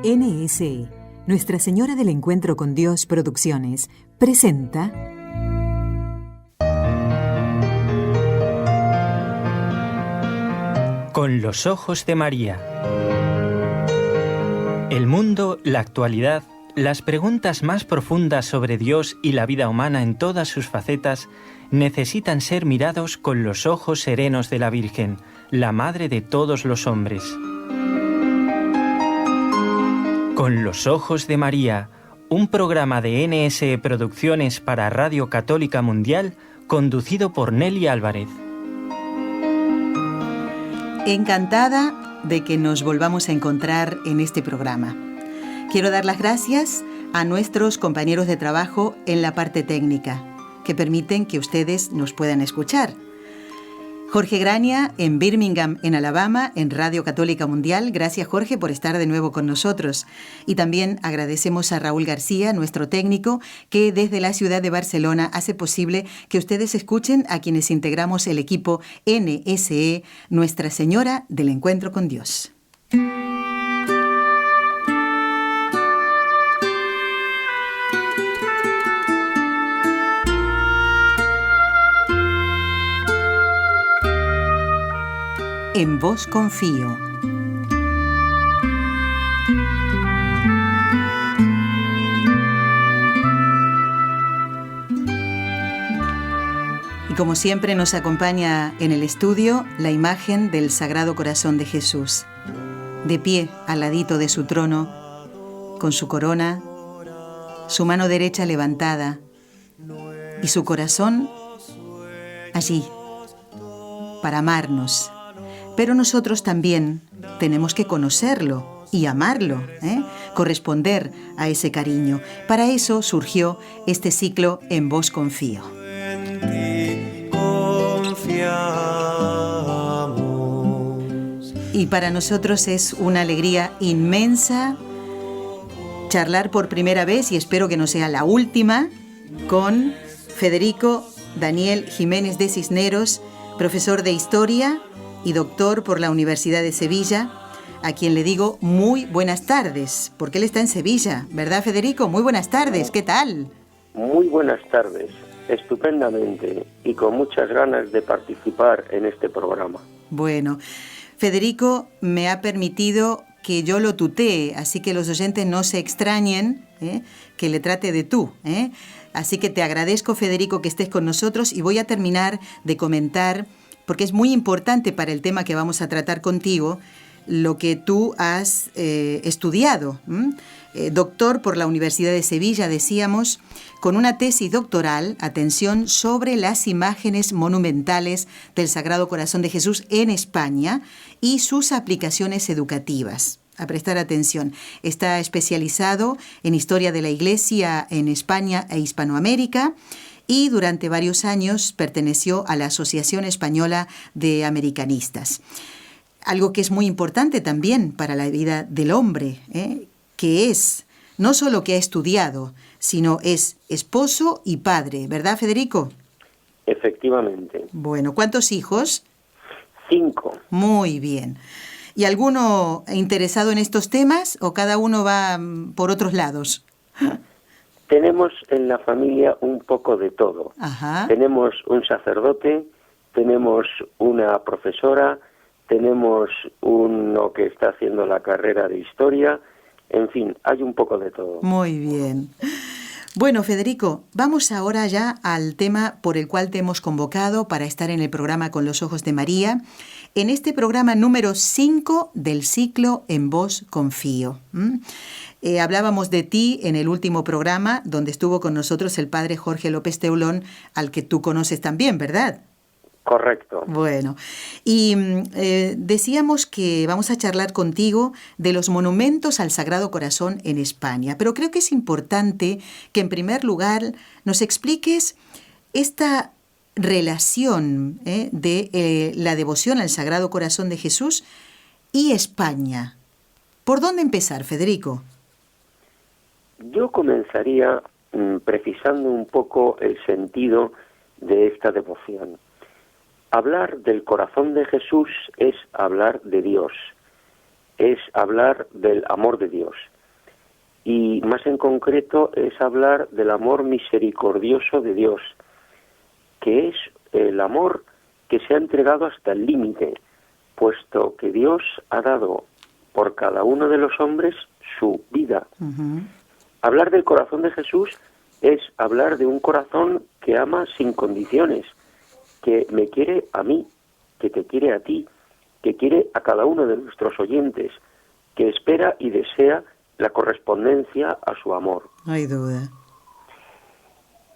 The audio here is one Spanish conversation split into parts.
NSE, Nuestra Señora del Encuentro con Dios Producciones, presenta Con los ojos de María. El mundo, la actualidad, las preguntas más profundas sobre Dios y la vida humana en todas sus facetas necesitan ser mirados con los ojos serenos de la Virgen, la Madre de todos los hombres. Con los ojos de María, un programa de NSE Producciones para Radio Católica Mundial, conducido por Nelly Álvarez. Encantada de que nos volvamos a encontrar en este programa. Quiero dar las gracias a nuestros compañeros de trabajo en la parte técnica, que permiten que ustedes nos puedan escuchar. Jorge Grania, en Birmingham, en Alabama, en Radio Católica Mundial. Gracias, Jorge, por estar de nuevo con nosotros. Y también agradecemos a Raúl García, nuestro técnico, que desde la ciudad de Barcelona hace posible que ustedes escuchen a quienes integramos el equipo NSE, Nuestra Señora del Encuentro con Dios. En vos confío. Y como siempre nos acompaña en el estudio la imagen del Sagrado Corazón de Jesús, de pie al ladito de su trono, con su corona, su mano derecha levantada y su corazón allí para amarnos. Pero nosotros también tenemos que conocerlo y amarlo, corresponder a ese cariño. Para eso surgió este ciclo En vos confío. En ti confiamos. Y para nosotros es una alegría inmensa charlar por primera vez, y espero que no sea la última, con Federico Daniel Jiménez de Cisneros, profesor de Historia y doctor por la Universidad de Sevilla, a quien le digo muy buenas tardes, porque él está en Sevilla, ¿verdad, Federico? Muy buenas tardes, ¿qué tal? Muy buenas tardes, estupendamente, y con muchas ganas de participar en este programa. Bueno, Federico me ha permitido que yo lo tutee, así que los oyentes no se extrañen, que le trate de tú, Así que te agradezco, Federico, que estés con nosotros, y voy a terminar de comentar, porque es muy importante para el tema que vamos a tratar contigo, lo que tú has estudiado. Doctor por la Universidad de Sevilla, decíamos, con una tesis doctoral, atención, sobre las imágenes monumentales del Sagrado Corazón de Jesús en España y sus aplicaciones educativas. A prestar atención. Está especializado en Historia de la Iglesia en España e Hispanoamérica, y durante varios años perteneció a la Asociación Española de Americanistas. Algo que es muy importante también para la vida del hombre, que es no solo que ha estudiado, sino es esposo y padre, ¿verdad, Federico? Efectivamente. Bueno, ¿cuántos hijos? 5. Muy bien. ¿Y alguno interesado en estos temas o cada uno va por otros lados? Tenemos en la familia un poco de todo. Ajá. Tenemos un sacerdote, tenemos una profesora, tenemos uno que está haciendo la carrera de historia, en fin, hay un poco de todo. Muy bien. Bueno, Federico, vamos ahora ya al tema por el cual te hemos convocado para estar en el programa Con los Ojos de María, en este programa número 5 del ciclo En vos confío. Hablábamos de ti en el último programa, donde estuvo con nosotros el padre Jorge López Teulón, al que tú conoces también, ¿verdad? Correcto. Bueno, y decíamos que vamos a charlar contigo de los monumentos al Sagrado Corazón en España, pero creo que es importante que en primer lugar nos expliques esta relación de la devoción al Sagrado Corazón de Jesús y España. ¿Por dónde empezar, Federico? Yo comenzaría precisando un poco el sentido de esta devoción. Hablar del corazón de Jesús es hablar de Dios, es hablar del amor de Dios. y más en concreto es hablar del amor misericordioso de Dios, que es el amor que se ha entregado hasta el límite, puesto que Dios ha dado por cada uno de los hombres su vida. Ujú. Hablar del corazón de Jesús es hablar de un corazón que ama sin condiciones, que me quiere a mí, que te quiere a ti, que quiere a cada uno de nuestros oyentes, que espera y desea la correspondencia a su amor. No hay duda.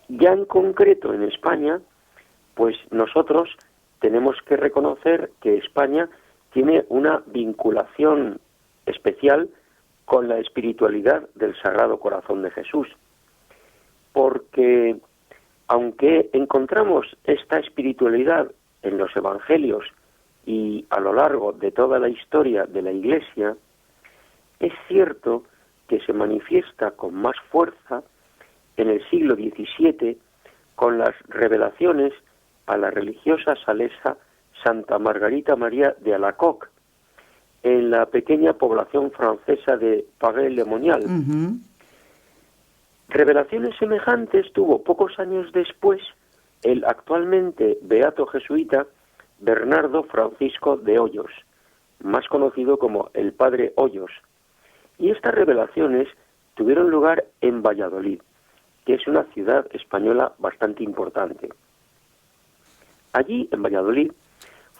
Ya en concreto en España, pues nosotros tenemos que reconocer que España tiene una vinculación especial con la espiritualidad del Sagrado Corazón de Jesús, porque aunque encontramos esta espiritualidad en los evangelios y a lo largo de toda la historia de la Iglesia, es cierto que se manifiesta con más fuerza en el siglo XVII con las revelaciones a la religiosa salesa Santa Margarita María de Alacoque, en la pequeña población francesa de Paray-le-Monial. Ujú. Revelaciones semejantes tuvo pocos años después el actualmente beato jesuita Bernardo Francisco de Hoyos, más conocido como el Padre Hoyos. Y estas revelaciones tuvieron lugar en Valladolid, que es una ciudad española bastante importante. Allí, en Valladolid,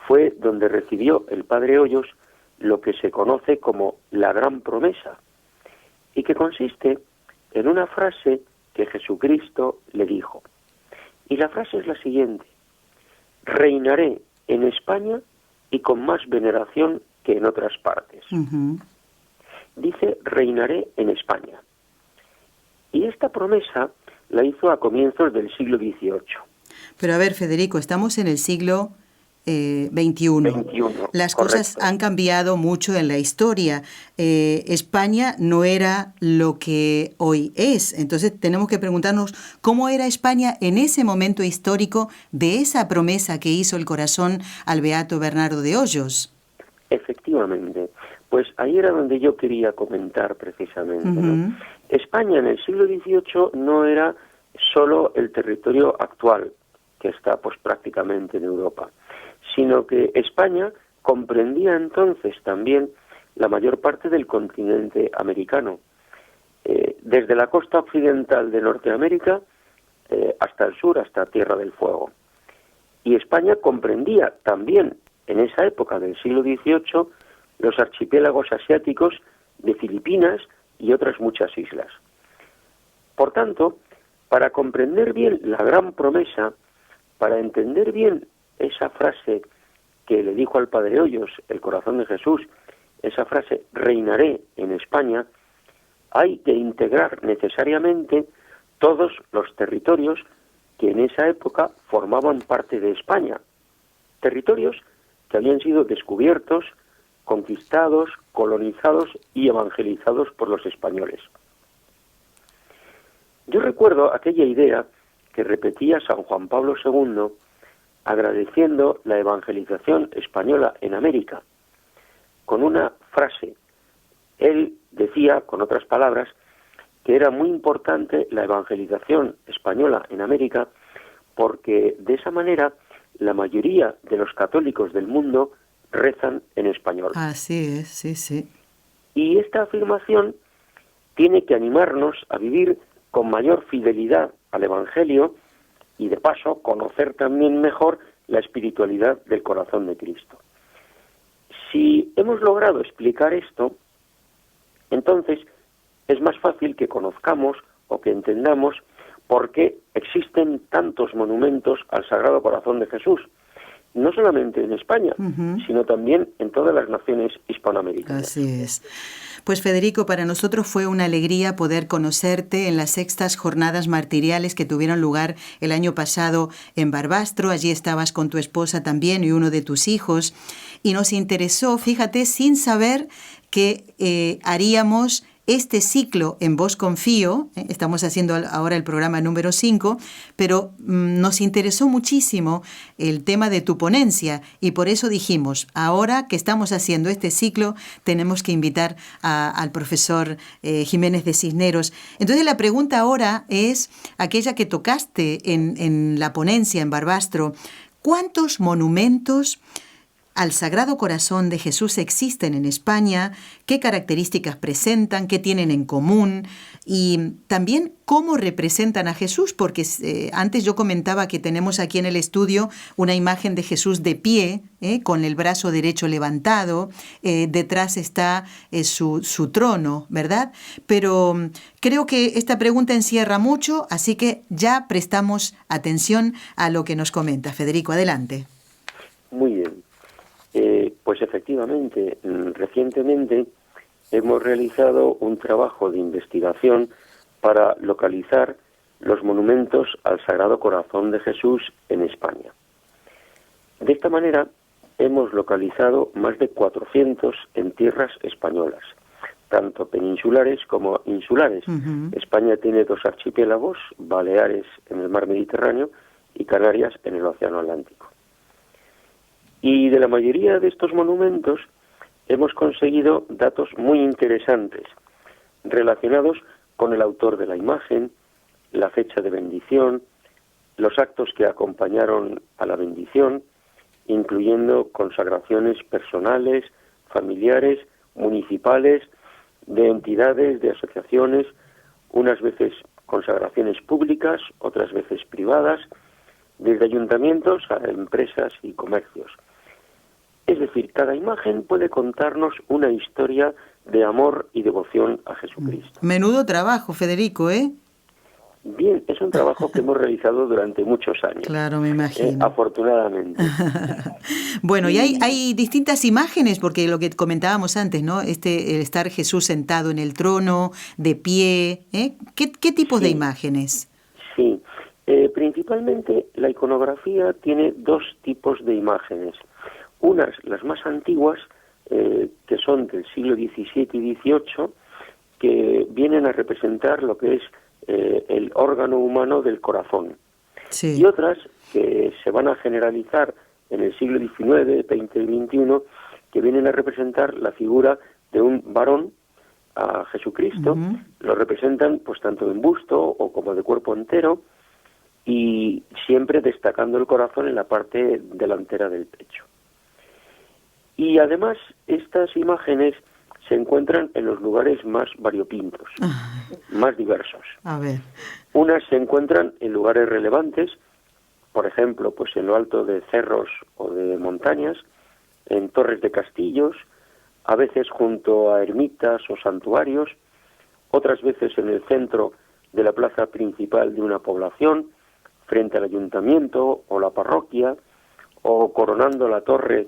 fue donde recibió el Padre Hoyos lo que se conoce como la gran promesa, y que consiste en una frase que Jesucristo le dijo. Y la frase es la siguiente: reinaré en España y con más veneración que en otras partes. Ujú. Dice, reinaré en España. Y esta promesa la hizo a comienzos del siglo XVIII. Pero a ver, Federico, estamos en el siglo XXI. Las cosas correcto. han cambiado mucho en la historia. España no era lo que hoy es. Entonces tenemos que preguntarnos cómo era España en ese momento histórico de esa promesa que hizo el corazón al beato Bernardo de Hoyos. Efectivamente. Pues ahí era donde yo quería comentar precisamente, ¿no? Ujú. España en el siglo XVIII no era solo el territorio actual, que está pues prácticamente en Europa, sino que España comprendía entonces también la mayor parte del continente americano, desde la costa occidental de Norteamérica hasta el sur, hasta Tierra del Fuego. Y España comprendía también, en esa época del siglo XVIII, los archipiélagos asiáticos de Filipinas y otras muchas islas. Por tanto, para comprender bien la gran promesa, para entender bien esa frase que le dijo al Padre Hoyos, el corazón de Jesús, esa frase, reinaré en España, hay que integrar necesariamente todos los territorios que en esa época formaban parte de España. Territorios que habían sido descubiertos, conquistados, colonizados y evangelizados por los españoles. Yo recuerdo aquella idea que repetía San Juan Pablo II agradeciendo la evangelización española en América, con una frase. Él decía, con otras palabras, que era muy importante la evangelización española en América porque de esa manera la mayoría de los católicos del mundo rezan en español. Así es, sí, sí. Y esta afirmación tiene que animarnos a vivir con mayor fidelidad al Evangelio y de paso conocer también mejor la espiritualidad del corazón de Cristo. Si hemos logrado explicar esto, entonces es más fácil que conozcamos o que entendamos por qué existen tantos monumentos al Sagrado Corazón de Jesús, no solamente en España, sino también en todas las naciones hispanoamericanas. Así es. Pues Federico, para nosotros fue una alegría poder conocerte en las sextas jornadas martiriales que tuvieron lugar el año pasado en Barbastro. Allí estabas con tu esposa también y uno de tus hijos. Y nos interesó, fíjate, sin saber que haríamos este ciclo En Vos Confío, estamos haciendo ahora el programa número 5, pero nos interesó muchísimo el tema de tu ponencia y por eso dijimos, ahora que estamos haciendo este ciclo, tenemos que invitar al profesor Jiménez de Cisneros. Entonces la pregunta ahora es aquella que tocaste en la ponencia en Barbastro. ¿Cuántos monumentos al Sagrado Corazón de Jesús existen en España? ¿Qué características presentan? ¿Qué tienen en común? Y también cómo representan a Jesús, porque antes yo comentaba que tenemos aquí en el estudio una imagen de Jesús de pie, con el brazo derecho levantado, detrás está su trono, ¿verdad? Pero creo que esta pregunta encierra mucho, así que ya prestamos atención a lo que nos comenta. Federico, adelante. Muy bien. Pues efectivamente, recientemente hemos realizado un trabajo de investigación para localizar los monumentos al Sagrado Corazón de Jesús en España. De esta manera, hemos localizado más de 400 en tierras españolas, tanto peninsulares como insulares. Uh-huh. España tiene 2 archipiélagos, Baleares en el mar Mediterráneo y Canarias en el Océano Atlántico. Y de la mayoría de estos monumentos hemos conseguido datos muy interesantes relacionados con el autor de la imagen, la fecha de bendición, los actos que acompañaron a la bendición, incluyendo consagraciones personales, familiares, municipales, de entidades, de asociaciones, unas veces consagraciones públicas, otras veces privadas, desde ayuntamientos a empresas y comercios. Es decir, cada imagen puede contarnos una historia de amor y devoción a Jesucristo. Menudo trabajo, Federico, ¿eh? Bien, es un trabajo que hemos realizado durante muchos años. Claro, me imagino. Afortunadamente. Bueno, y hay distintas imágenes, porque lo que comentábamos antes, ¿no? El estar Jesús sentado en el trono, de pie, ¿eh? ¿Qué tipos de imágenes? Sí, principalmente la iconografía tiene 2 tipos de imágenes. Unas, las más antiguas, que son del siglo XVII y XVIII, que vienen a representar lo que es el órgano humano del corazón. Sí. Y otras que se van a generalizar en el siglo XIX, XX y XXI, que vienen a representar la figura de un varón, a Jesucristo. Uh-huh. Lo representan pues tanto en busto o como de cuerpo entero, y siempre destacando el corazón en la parte delantera del pecho. Y además, estas imágenes se encuentran en los lugares más variopintos, más diversos. A ver. Unas se encuentran en lugares relevantes, por ejemplo, pues en lo alto de cerros o de montañas, en torres de castillos, a veces junto a ermitas o santuarios, otras veces en el centro de la plaza principal de una población, frente al ayuntamiento o la parroquia, o coronando la torre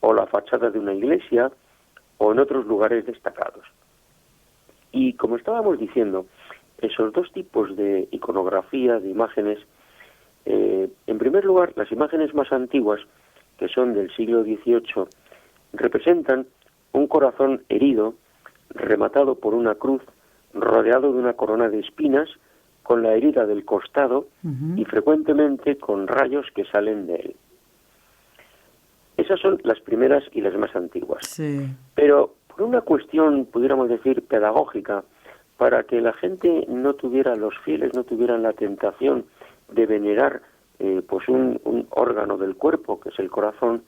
o la fachada de una iglesia, o en otros lugares destacados. Y como estábamos diciendo, esos 2 tipos de iconografía, de imágenes, en primer lugar, las imágenes más antiguas, que son del siglo XVIII, representan un corazón herido, rematado por una cruz, rodeado de una corona de espinas, con la herida del costado, uh-huh, y frecuentemente con rayos que salen de él. Esas son las primeras y las más antiguas. Sí. Pero por una cuestión, pudiéramos decir, pedagógica, para que la gente no tuviera, los fieles no tuvieran la tentación de venerar pues un órgano del cuerpo, que es el corazón,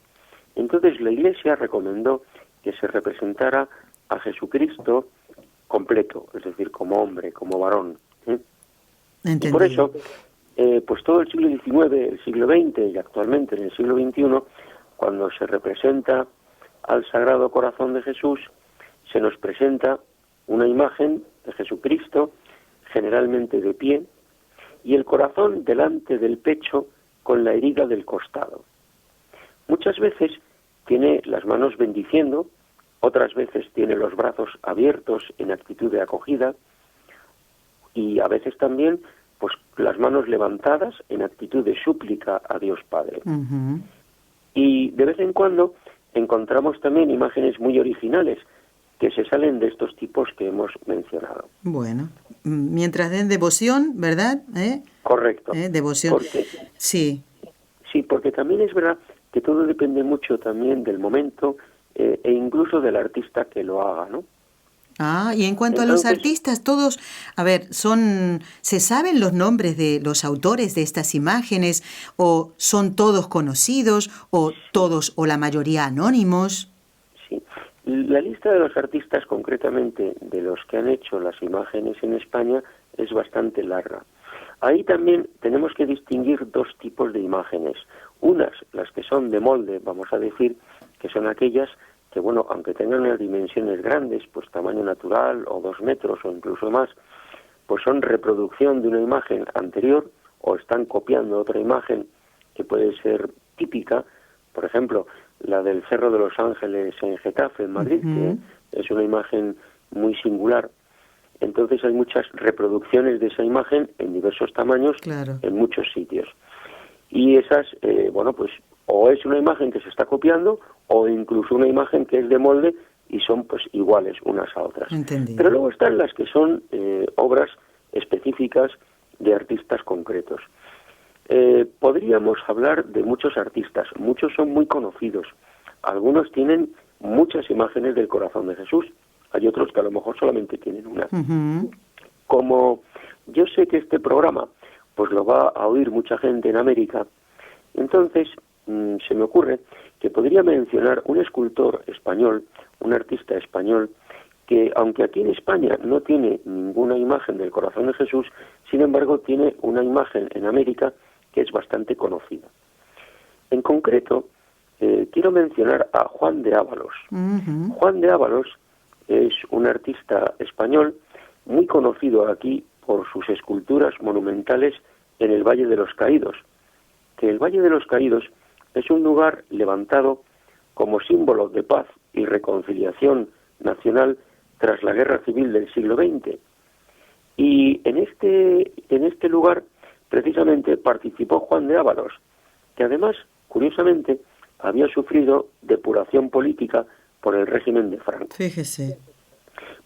entonces la Iglesia recomendó que se representara a Jesucristo completo, es decir, como hombre, como varón. Y por eso, pues todo el siglo XIX, el siglo XX y actualmente en el siglo XXI, cuando se representa al Sagrado Corazón de Jesús, se nos presenta una imagen de Jesucristo, generalmente de pie, y el corazón delante del pecho con la herida del costado. Muchas veces tiene las manos bendiciendo, otras veces tiene los brazos abiertos en actitud de acogida, y a veces también pues las manos levantadas en actitud de súplica a Dios Padre. Uh-huh. Y de vez en cuando encontramos también imágenes muy originales que se salen de estos tipos que hemos mencionado. Bueno, mientras den devoción, ¿verdad? Correcto. Devoción. Porque, sí. Sí, porque también es verdad que todo depende mucho también del momento e incluso del artista que lo haga, ¿no? Y en cuanto a los artistas, todos, a ver, ¿se saben los nombres de los autores de estas imágenes? ¿O son todos conocidos? ¿O todos o la mayoría anónimos? Sí. La lista de los artistas, concretamente de los que han hecho las imágenes en España, es bastante larga. Ahí también tenemos que distinguir dos tipos de imágenes. Unas, las que son de molde, vamos a decir, que son aquellas que, bueno, aunque tengan unas dimensiones grandes, pues tamaño natural o 2 metros o incluso más, pues son reproducción de una imagen anterior o están copiando otra imagen que puede ser típica, por ejemplo, la del Cerro de los Ángeles en Getafe, en Madrid, que es una imagen muy singular. Entonces hay muchas reproducciones de esa imagen en diversos tamaños, claro, en muchos sitios. Y esas, bueno, pues o es una imagen que se está copiando o incluso una imagen que es de molde y son pues iguales unas a otras. Entendido. Pero luego están las que son obras específicas de artistas concretos. Podríamos hablar de muchos artistas, muchos son muy conocidos, algunos tienen muchas imágenes del corazón de Jesús, hay otros que a lo mejor solamente tienen una. Como yo sé que este programa pues lo va a oír mucha gente en América, entonces se me ocurre que podría mencionar un escultor español, un artista español, que aunque aquí en España no tiene ninguna imagen del corazón de Jesús, sin embargo tiene una imagen en América que es bastante conocida. En concreto, quiero mencionar a Juan de Ávalos. Juan de Ávalos es un artista español muy conocido aquí por sus esculturas monumentales en el Valle de los Caídos, que el Valle de los Caídos es un lugar levantado como símbolo de paz y reconciliación nacional tras la Guerra Civil del siglo XX. Y en este lugar precisamente participó Juan de Ávalos, que además, curiosamente, había sufrido depuración política por el régimen de Franco. Fíjese.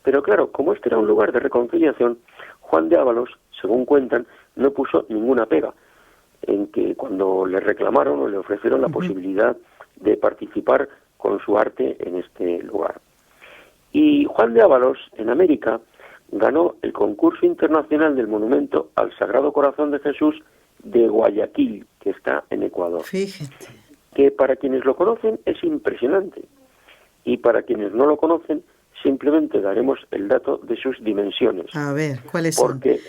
Pero claro, como este era un lugar de reconciliación, Juan de Ávalos, según cuentan, no puso ninguna pega en que cuando le reclamaron o le ofrecieron la posibilidad de participar con su arte en este lugar. Y Juan de Ávalos, en América, ganó el concurso internacional del monumento al Sagrado Corazón de Jesús de Guayaquil, que está en Ecuador. Fíjate. Que para quienes lo conocen es impresionante. Y para quienes no lo conocen, simplemente daremos el dato de sus dimensiones. A ver, ¿cuáles son? Porque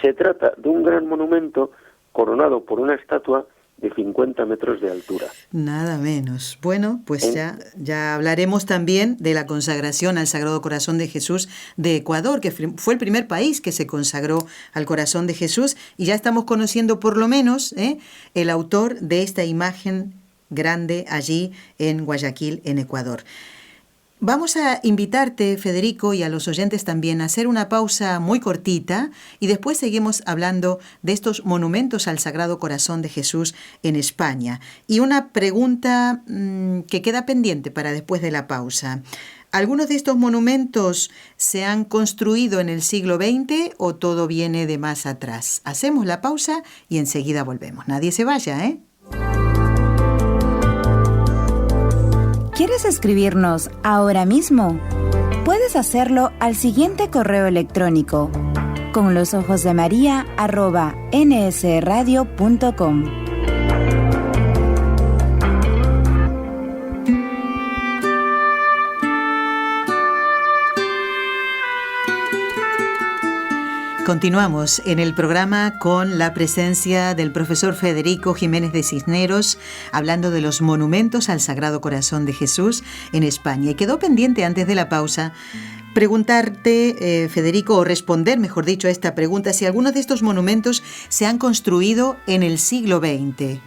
se trata de un gran monumento coronado por una estatua de 50 metros de altura. Nada menos. Bueno, pues ya hablaremos también de la consagración al Sagrado Corazón de Jesús de Ecuador, que fue el primer país que se consagró al Corazón de Jesús, y ya estamos conociendo por lo menos el autor de esta imagen grande allí en Guayaquil, en Ecuador. Vamos a invitarte, Federico, y a los oyentes también a hacer una pausa muy cortita y después seguimos hablando de estos monumentos al Sagrado Corazón de Jesús en España. Y una pregunta que queda pendiente para después de la pausa. ¿Algunos de estos monumentos se han construido en el siglo XX o todo viene de más atrás? Hacemos la pausa y enseguida volvemos. Nadie se vaya, ¿eh? ¿Quieres escribirnos ahora mismo? Puedes hacerlo al siguiente correo electrónico: conlosojosdemaria@nsradio.com. Continuamos en el programa con la presencia del profesor Federico Jiménez de Cisneros, hablando de los monumentos al Sagrado Corazón de Jesús en España. Y quedó pendiente antes de la pausa preguntarte, Federico, o responder, mejor dicho, a esta pregunta, si algunos de estos monumentos se han construido en el siglo XX.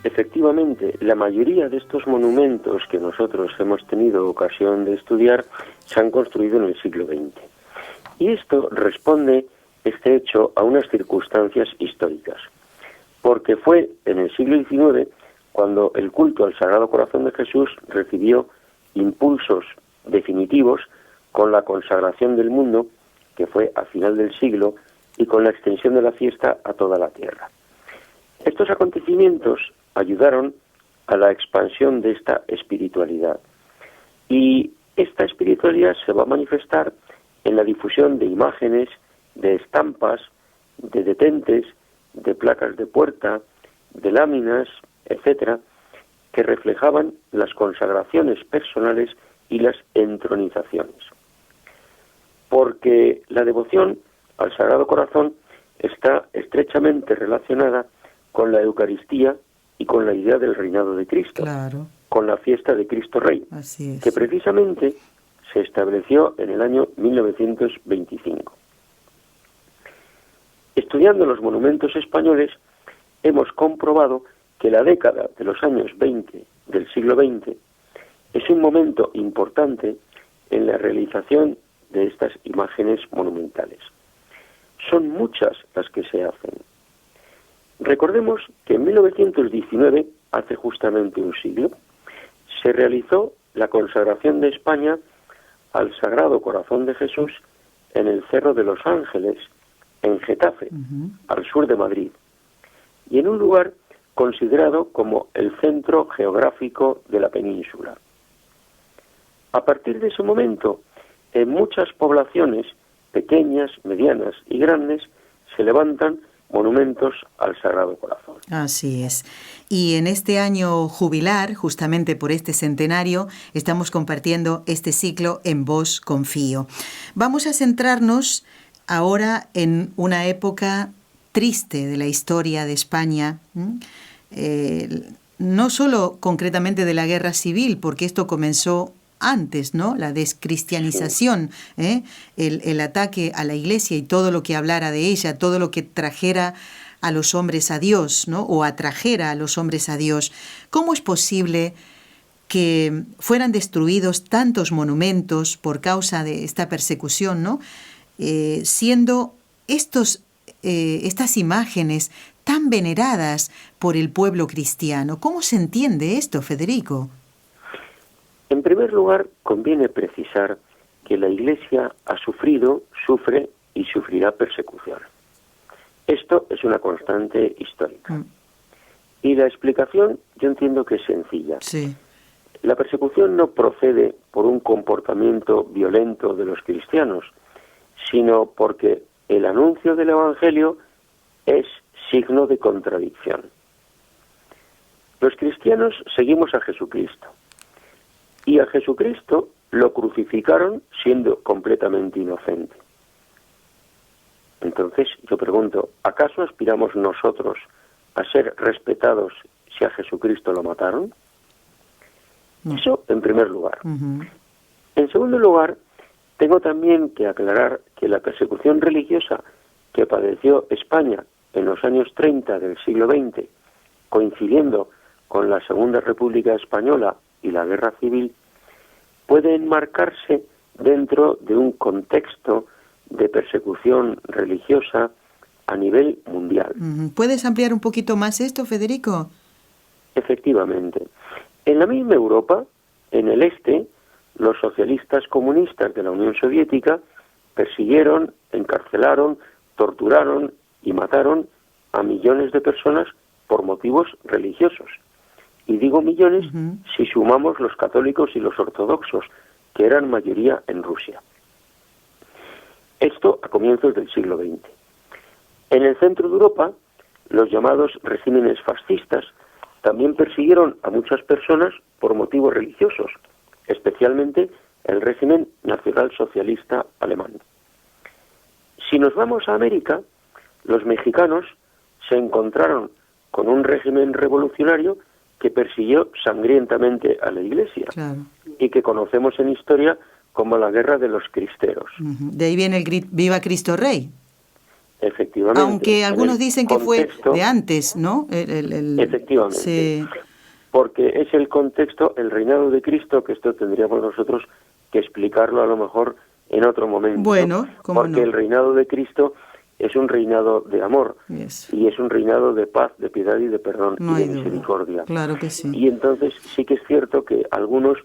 Efectivamente, la mayoría de estos monumentos que nosotros hemos tenido ocasión de estudiar se han construido en el siglo XX. Y esto responde, este hecho, a unas circunstancias históricas. Porque fue en el siglo XIX cuando el culto al Sagrado Corazón de Jesús recibió impulsos definitivos con la consagración del mundo, que fue a final del siglo, y con la extensión de la fiesta a toda la tierra. Estos acontecimientos ayudaron a la expansión de esta espiritualidad. Y esta espiritualidad se va a manifestar en la difusión de imágenes, de estampas, de detentes, de placas de puerta, de láminas, etcétera, que reflejaban las consagraciones personales y las entronizaciones. Porque la devoción al Sagrado Corazón está estrechamente relacionada con la Eucaristía y con la idea del reinado de Cristo, Claro, con la fiesta de Cristo Rey, así es. que precisamente se estableció en el año 1925. Estudiando los monumentos españoles, hemos comprobado que la década de los años 20 del siglo XX es un momento importante en la realización de estas imágenes monumentales. Son muchas las que se hacen. Recordemos que en 1919, hace justamente un siglo, se realizó la consagración de España al Sagrado Corazón de Jesús en el Cerro de los Ángeles, en Getafe, al sur de Madrid, y en un lugar considerado como el centro geográfico de la península. A partir de ese momento, en muchas poblaciones, pequeñas, medianas y grandes, se levantan monumentos al Sagrado Corazón. Así es. Y en este año jubilar, justamente por este centenario, estamos compartiendo este ciclo En vos confío. Vamos a centrarnos ahora en una época triste de la historia de España, no solo concretamente de la guerra civil, porque esto comenzó antes, ¿no? La descristianización, el ataque a la Iglesia y todo lo que hablara de ella, todo lo que trajera a los hombres a Dios, ¿no? O atrajera a los hombres a Dios. ¿Cómo es posible que fueran destruidos tantos monumentos por causa de esta persecución, ¿no? Siendo estas imágenes tan veneradas por el pueblo cristiano? ¿Cómo se entiende esto, Federico? En primer lugar, conviene precisar que la Iglesia ha sufrido, sufre y sufrirá persecución. Esto es una constante histórica. Y la explicación yo entiendo que es sencilla. Sí. La persecución no procede por un comportamiento violento de los cristianos, sino porque el anuncio del Evangelio es signo de contradicción. Los cristianos seguimos a Jesucristo, y a Jesucristo lo crucificaron siendo completamente inocente. Entonces, yo pregunto, ¿acaso aspiramos nosotros a ser respetados si a Jesucristo lo mataron? No. Eso en primer lugar. En segundo lugar, tengo también que aclarar que la persecución religiosa que padeció España en los años 30 del siglo XX, coincidiendo con la Segunda República Española y la Guerra Civil, puede enmarcarse dentro de un contexto de persecución religiosa a nivel mundial. ¿Puedes ampliar un poquito más esto, Federico? Efectivamente. En la misma Europa, en el este, los socialistas comunistas de la Unión Soviética persiguieron, encarcelaron, torturaron y mataron a millones de personas por motivos religiosos. Y digo millones si sumamos los católicos y los ortodoxos, que eran mayoría en Rusia. Esto a comienzos del siglo XX. En el centro de Europa, los llamados regímenes fascistas también persiguieron a muchas personas por motivos religiosos, especialmente el régimen nacionalsocialista alemán. Si nos vamos a América, los mexicanos se encontraron con un régimen revolucionario que persiguió sangrientamente a la Iglesia, claro, y que conocemos en historia como la Guerra de los Cristeros. De ahí viene el Viva Cristo Rey. Efectivamente. Aunque algunos dicen que fue de antes, ¿no? Efectivamente. Sí. Porque es el contexto, el reinado de Cristo, que esto tendríamos nosotros que explicarlo a lo mejor en otro momento. Bueno, ¿cómo porque no? El reinado de Cristo es un reinado de amor, yes, y es un reinado de paz, de piedad y de perdón, no y hay de duda. misericordia. Claro que sí. Y entonces sí que es cierto que algunos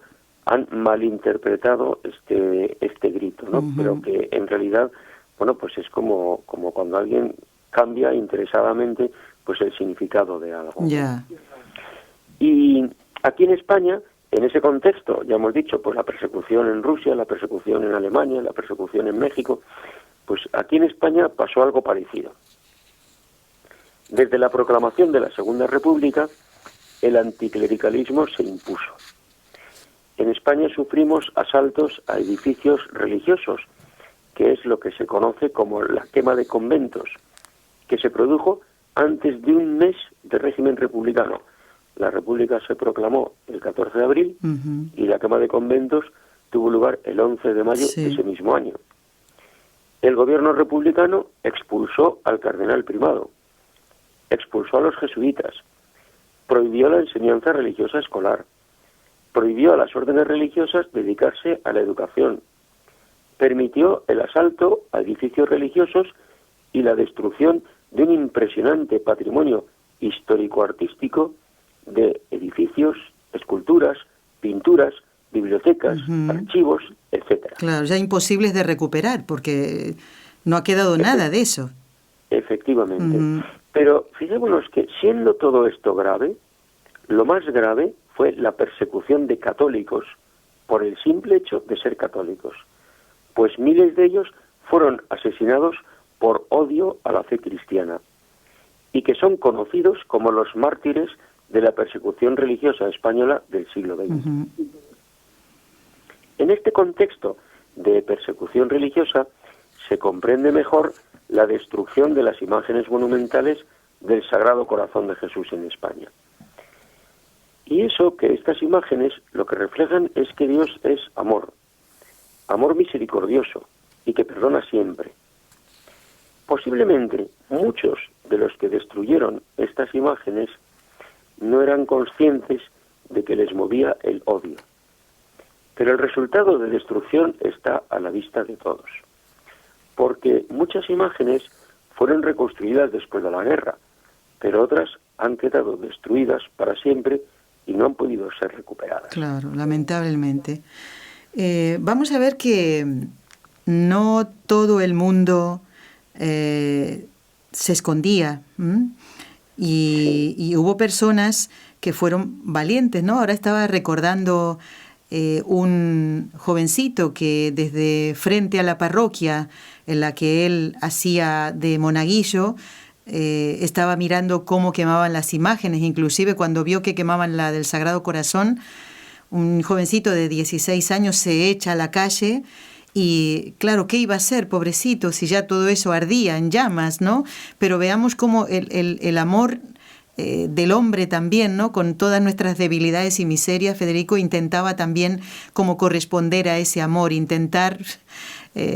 han malinterpretado este grito, ¿no? Pero que en realidad, bueno, pues es como cuando alguien cambia interesadamente pues el significado de algo. Ya. Y aquí en España, en ese contexto, ya hemos dicho, pues la persecución en Rusia, la persecución en Alemania, la persecución en México, pues aquí en España pasó algo parecido. Desde la proclamación de la Segunda República, el anticlericalismo se impuso. En España sufrimos asaltos a edificios religiosos, que es lo que se conoce como la quema de conventos, que se produjo antes de un mes de régimen republicano. La República se proclamó el 14 de abril y la quema de conventos tuvo lugar el 11 de mayo de ese mismo año. El gobierno republicano expulsó al cardenal primado, expulsó a los jesuitas, prohibió la enseñanza religiosa escolar, prohibió a las órdenes religiosas dedicarse a la educación, permitió el asalto a edificios religiosos y la destrucción de un impresionante patrimonio histórico-artístico de edificios, esculturas, pinturas, bibliotecas, archivos, etcétera. Claro, ya imposibles de recuperar porque no ha quedado nada de eso. Efectivamente. Pero fijémonos que siendo todo esto grave, lo más grave fue la persecución de católicos por el simple hecho de ser católicos, pues miles de ellos fueron asesinados por odio a la fe cristiana y que son conocidos como los mártires de la persecución religiosa española del siglo XX. En este contexto de persecución religiosa se comprende mejor la destrucción de las imágenes monumentales del Sagrado Corazón de Jesús en España. Y eso, que estas imágenes lo que reflejan es que Dios es amor, amor misericordioso y que perdona siempre. Posiblemente muchos de los que destruyeron estas imágenes no eran conscientes de que les movía el odio. Pero el resultado de destrucción está a la vista de todos, porque muchas imágenes fueron reconstruidas después de la guerra, pero otras han quedado destruidas para siempre y no han podido ser recuperadas. Claro, lamentablemente. Vamos a ver que no todo el mundo se escondía, y hubo personas que fueron valientes, ¿no? Ahora estaba recordando un jovencito que desde frente a la parroquia en la que él hacía de monaguillo, estaba mirando cómo quemaban las imágenes, inclusive cuando vio que quemaban la del Sagrado Corazón, un jovencito de 16 años se echa a la calle y claro, ¿qué iba a hacer, pobrecito, si ya todo eso ardía en llamas, ¿no? Pero veamos cómo el amor del hombre también, ¿no? Con todas nuestras debilidades y miserias, Federico intentaba también como corresponder a ese amor, intentar,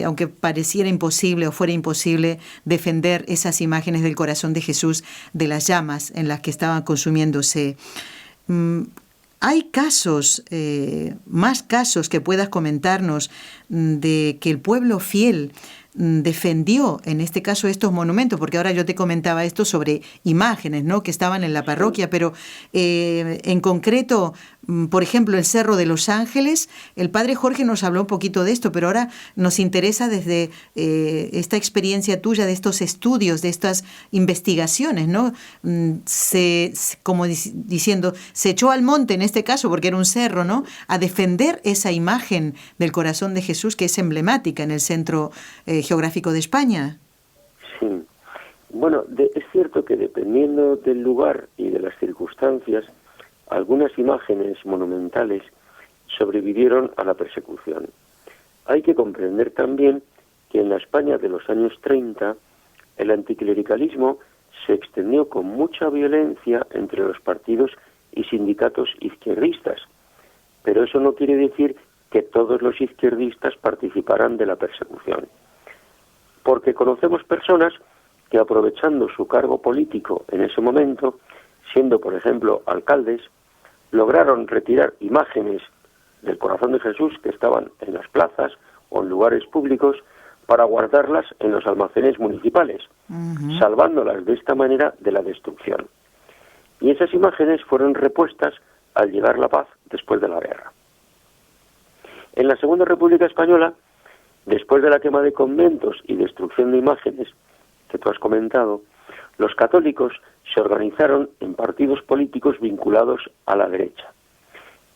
aunque pareciera imposible o fuera imposible, defender esas imágenes del corazón de Jesús de las llamas en las que estaban consumiéndose. ¿Hay casos, más casos que puedas comentarnos de que el pueblo fiel defendió, en este caso, estos monumentos? Porque ahora yo te comentaba esto sobre imágenes, ¿no?, que estaban en la parroquia, pero en concreto, por ejemplo, el Cerro de los Ángeles, el padre Jorge nos habló un poquito de esto, pero ahora nos interesa desde esta experiencia tuya, de estos estudios, de estas investigaciones, ¿no? Como diciendo, se echó al monte en este caso, porque era un cerro, ¿no?, a defender esa imagen del corazón de Jesús que es emblemática en el centro geográfico de España. Sí. Bueno, es cierto que dependiendo del lugar y de las circunstancias, algunas imágenes monumentales sobrevivieron a la persecución. Hay que comprender también que en la España de los años 30 el anticlericalismo se extendió con mucha violencia entre los partidos y sindicatos izquierdistas, pero eso no quiere decir que todos los izquierdistas participaran de la persecución, porque conocemos personas que, aprovechando su cargo político en ese momento, siendo por ejemplo alcaldes, lograron retirar imágenes del corazón de Jesús que estaban en las plazas o en lugares públicos para guardarlas en los almacenes municipales, salvándolas de esta manera de la destrucción. Y esas imágenes fueron repuestas al llegar la paz después de la guerra. En la Segunda República Española, después de la quema de conventos y destrucción de imágenes que tú has comentado, los católicos se organizaron en partidos políticos vinculados a la derecha.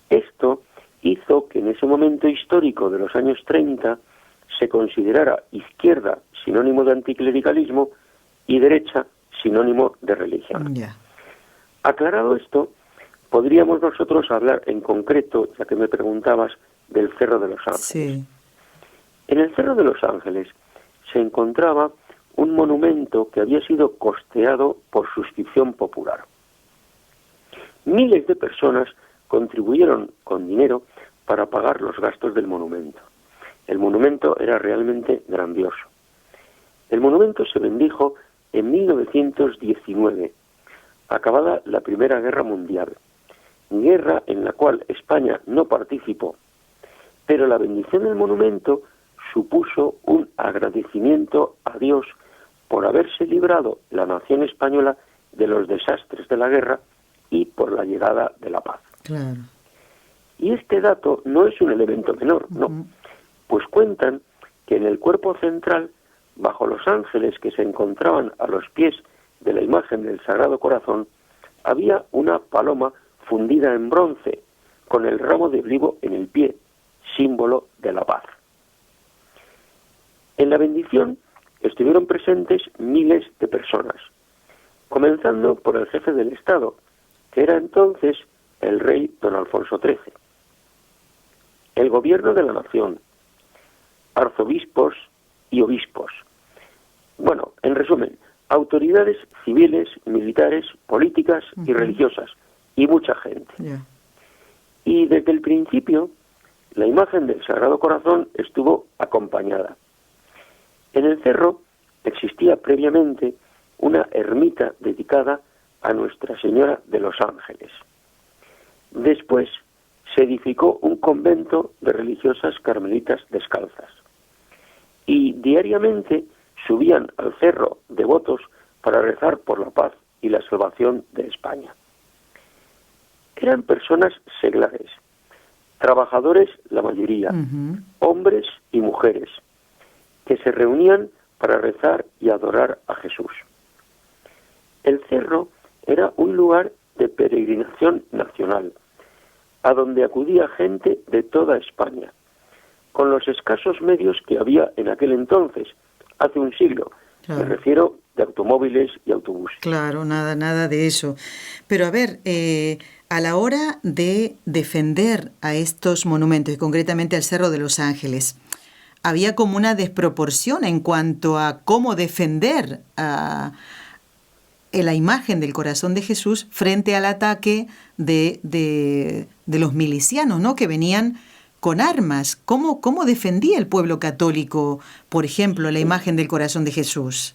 Esto hizo que en ese momento histórico de los años 30 se considerara izquierda sinónimo de anticlericalismo y derecha sinónimo de religión. Ya. Aclarado esto, podríamos nosotros hablar en concreto, ya que me preguntabas, del Cerro de los Ángeles. Sí. En el Cerro de los Ángeles se encontraba un monumento que había sido costeado por suscripción popular. Miles de personas contribuyeron con dinero para pagar los gastos del monumento. El monumento era realmente grandioso. El monumento se bendijo en 1919, acabada la Primera Guerra Mundial, guerra en la cual España no participó, pero la bendición del monumento supuso un agradecimiento a Dios por haberse librado la nación española de los desastres de la guerra y por la llegada de la paz. Claro. Y este dato no es un elemento menor, no, pues cuentan que en el cuerpo central, bajo los ángeles que se encontraban a los pies de la imagen del Sagrado Corazón, había una paloma fundida en bronce, con el ramo de olivo en el pie, símbolo de la paz. En la bendición estuvieron presentes miles de personas, comenzando por el jefe del Estado, que era entonces el rey don Alfonso XIII, el gobierno de la nación, arzobispos y obispos. Bueno, en resumen, autoridades civiles, militares, políticas y religiosas, y mucha gente. Ya. Y desde el principio, la imagen del Sagrado Corazón estuvo acompañada. En el cerro existía previamente una ermita dedicada a Nuestra Señora de los Ángeles. Después se edificó un convento de religiosas carmelitas descalzas. Y diariamente subían al cerro devotos para rezar por la paz y la salvación de España. Eran personas seglares, trabajadores la mayoría, hombres y mujeres, que se reunían para rezar y adorar a Jesús. El cerro era un lugar de peregrinación nacional, a donde acudía gente de toda España, con los escasos medios que había en aquel entonces, hace un siglo. Claro. Me refiero de automóviles y autobuses. Claro, nada de eso. Pero a ver, a la hora de defender a estos monumentos, y concretamente al Cerro de los Ángeles, había como una desproporción en cuanto a cómo defender a la imagen del corazón de Jesús frente al ataque de los milicianos, ¿no?, que venían con armas. ¿Cómo defendía el pueblo católico, por ejemplo, la imagen del corazón de Jesús?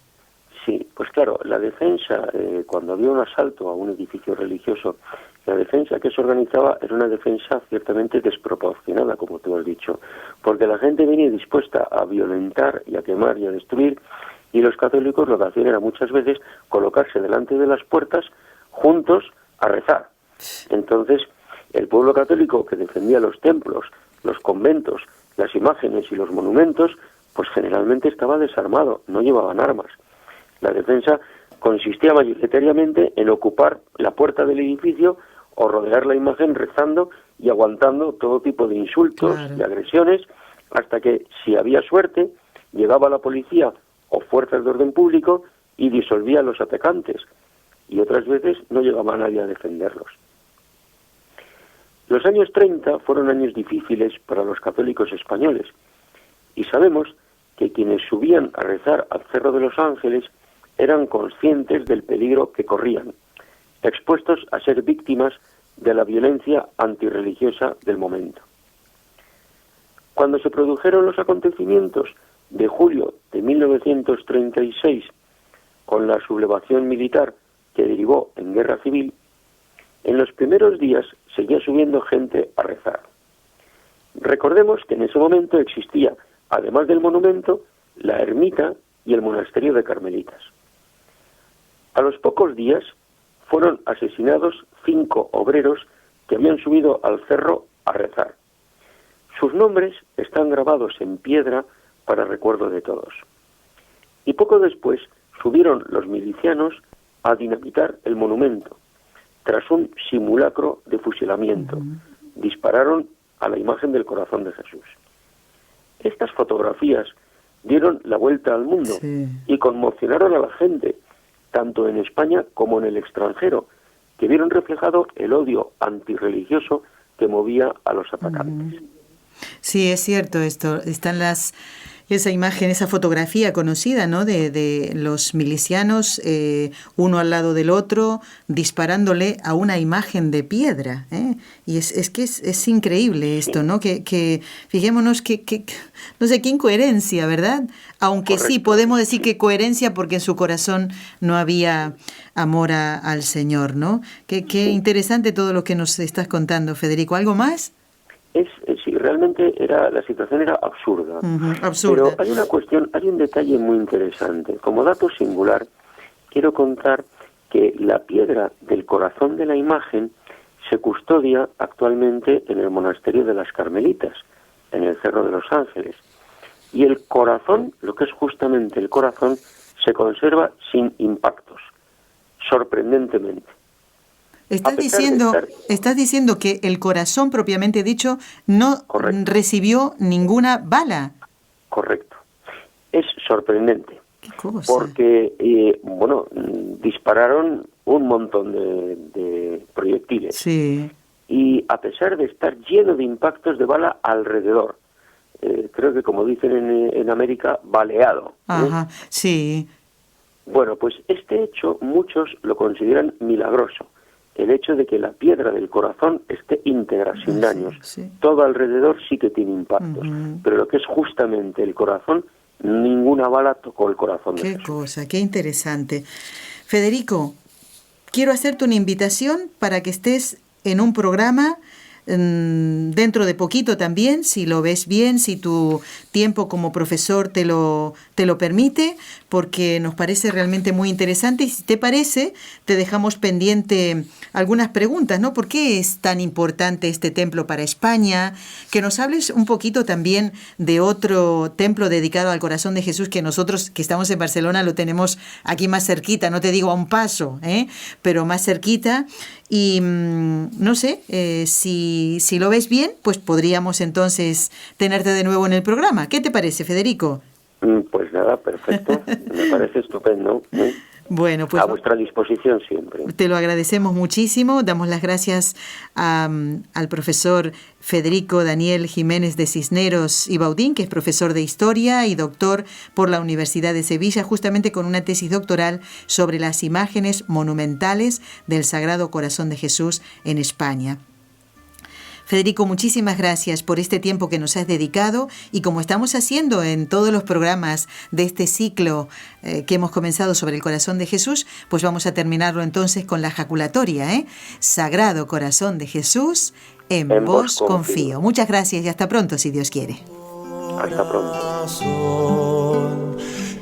Sí, pues claro, la defensa, cuando había un asalto a un edificio religioso, la defensa que se organizaba era una defensa ciertamente desproporcionada, como tú has dicho, porque la gente venía dispuesta a violentar y a quemar y a destruir, y los católicos lo que hacían era muchas veces colocarse delante de las puertas juntos a rezar. Entonces, el pueblo católico que defendía los templos, los conventos, las imágenes y los monumentos, pues generalmente estaba desarmado, no llevaban armas. La defensa consistía mayoritariamente en ocupar la puerta del edificio o rodear la imagen rezando y aguantando todo tipo de insultos y agresiones, hasta que, si había suerte, llegaba la policía o fuerzas de orden público y disolvía a los atacantes, y otras veces no llegaba nadie a defenderlos. Los años 30 fueron años difíciles para los católicos españoles, y sabemos que quienes subían a rezar al Cerro de los Ángeles eran conscientes del peligro que corrían, expuestos a ser víctimas de la violencia antirreligiosa del momento. Cuando se produjeron los acontecimientos de julio de 1936, con la sublevación militar que derivó en guerra civil, en los primeros días seguía subiendo gente a rezar. Recordemos que en ese momento existía, además del monumento, la ermita y el monasterio de Carmelitas. A los pocos días fueron asesinados 5 obreros que habían subido al cerro a rezar. Sus nombres están grabados en piedra para recuerdo de todos. Y poco después subieron los milicianos a dinamitar el monumento. Tras un simulacro de fusilamiento, dispararon a la imagen del corazón de Jesús. Estas fotografías dieron la vuelta al mundo y conmocionaron a la gente, tanto en España como en el extranjero, que vieron reflejado el odio antirreligioso que movía a los atacantes. Sí, es cierto esto. Están esa imagen, esa fotografía conocida, ¿no? De los milicianos, uno al lado del otro, disparándole a una imagen de piedra, ¿eh? Y es que es increíble esto, ¿no? Que fijémonos que no sé, qué incoherencia, ¿verdad? Aunque correcto. Sí, podemos decir que coherencia porque en su corazón no había amor al Señor, ¿no? Qué interesante todo lo que nos estás contando, Federico. ¿Algo más? Sí, realmente la situación era absurda. Absurda. Pero hay una cuestión, hay un detalle muy interesante. Como dato singular, quiero contar que la piedra del corazón de la imagen se custodia actualmente en el monasterio de las Carmelitas, en el Cerro de los Ángeles. Y el corazón, lo que es justamente el corazón, se conserva sin impactos, sorprendentemente. Estás diciendo que el corazón, propiamente dicho, no recibió ninguna bala. Correcto. Es sorprendente. ¿Qué cosa? Porque, dispararon un montón de proyectiles. Sí. Y a pesar de estar lleno de impactos de bala alrededor, creo que como dicen en América, baleado. Ajá, sí. Bueno, pues este hecho muchos lo consideran milagroso. El hecho de que la piedra del corazón esté íntegra, sin daños. Sí. Todo alrededor sí que tiene impactos, pero lo que es justamente el corazón, ninguna bala tocó el corazón de Jesús. Qué cosa, qué interesante. Federico, quiero hacerte una invitación para que estés en un programa dentro de poquito también, si lo ves bien, si tu tiempo como profesor te lo permite, porque nos parece realmente muy interesante y si te parece, te dejamos pendiente algunas preguntas, ¿no? ¿Por qué es tan importante este templo para España? Que nos hables un poquito también de otro templo dedicado al corazón de Jesús que nosotros que estamos en Barcelona lo tenemos aquí más cerquita, no te digo a un paso, pero más cerquita. Y no sé, si lo ves bien, pues podríamos entonces tenerte de nuevo en el programa. ¿Qué te parece, Federico? Pues nada, perfecto. Me parece estupendo. Bueno, pues a vuestra disposición siempre. Te lo agradecemos muchísimo. Damos las gracias al profesor Federico Daniel Jiménez de Cisneros y Baudín, que es profesor de Historia y doctor por la Universidad de Sevilla, justamente con una tesis doctoral sobre las imágenes monumentales del Sagrado Corazón de Jesús en España. Federico, muchísimas gracias por este tiempo que nos has dedicado y como estamos haciendo en todos los programas de este ciclo que hemos comenzado sobre el corazón de Jesús, pues vamos a terminarlo entonces con la jaculatoria, Sagrado Corazón de Jesús, en vos confío. Muchas gracias y hasta pronto, si Dios quiere. Hasta pronto.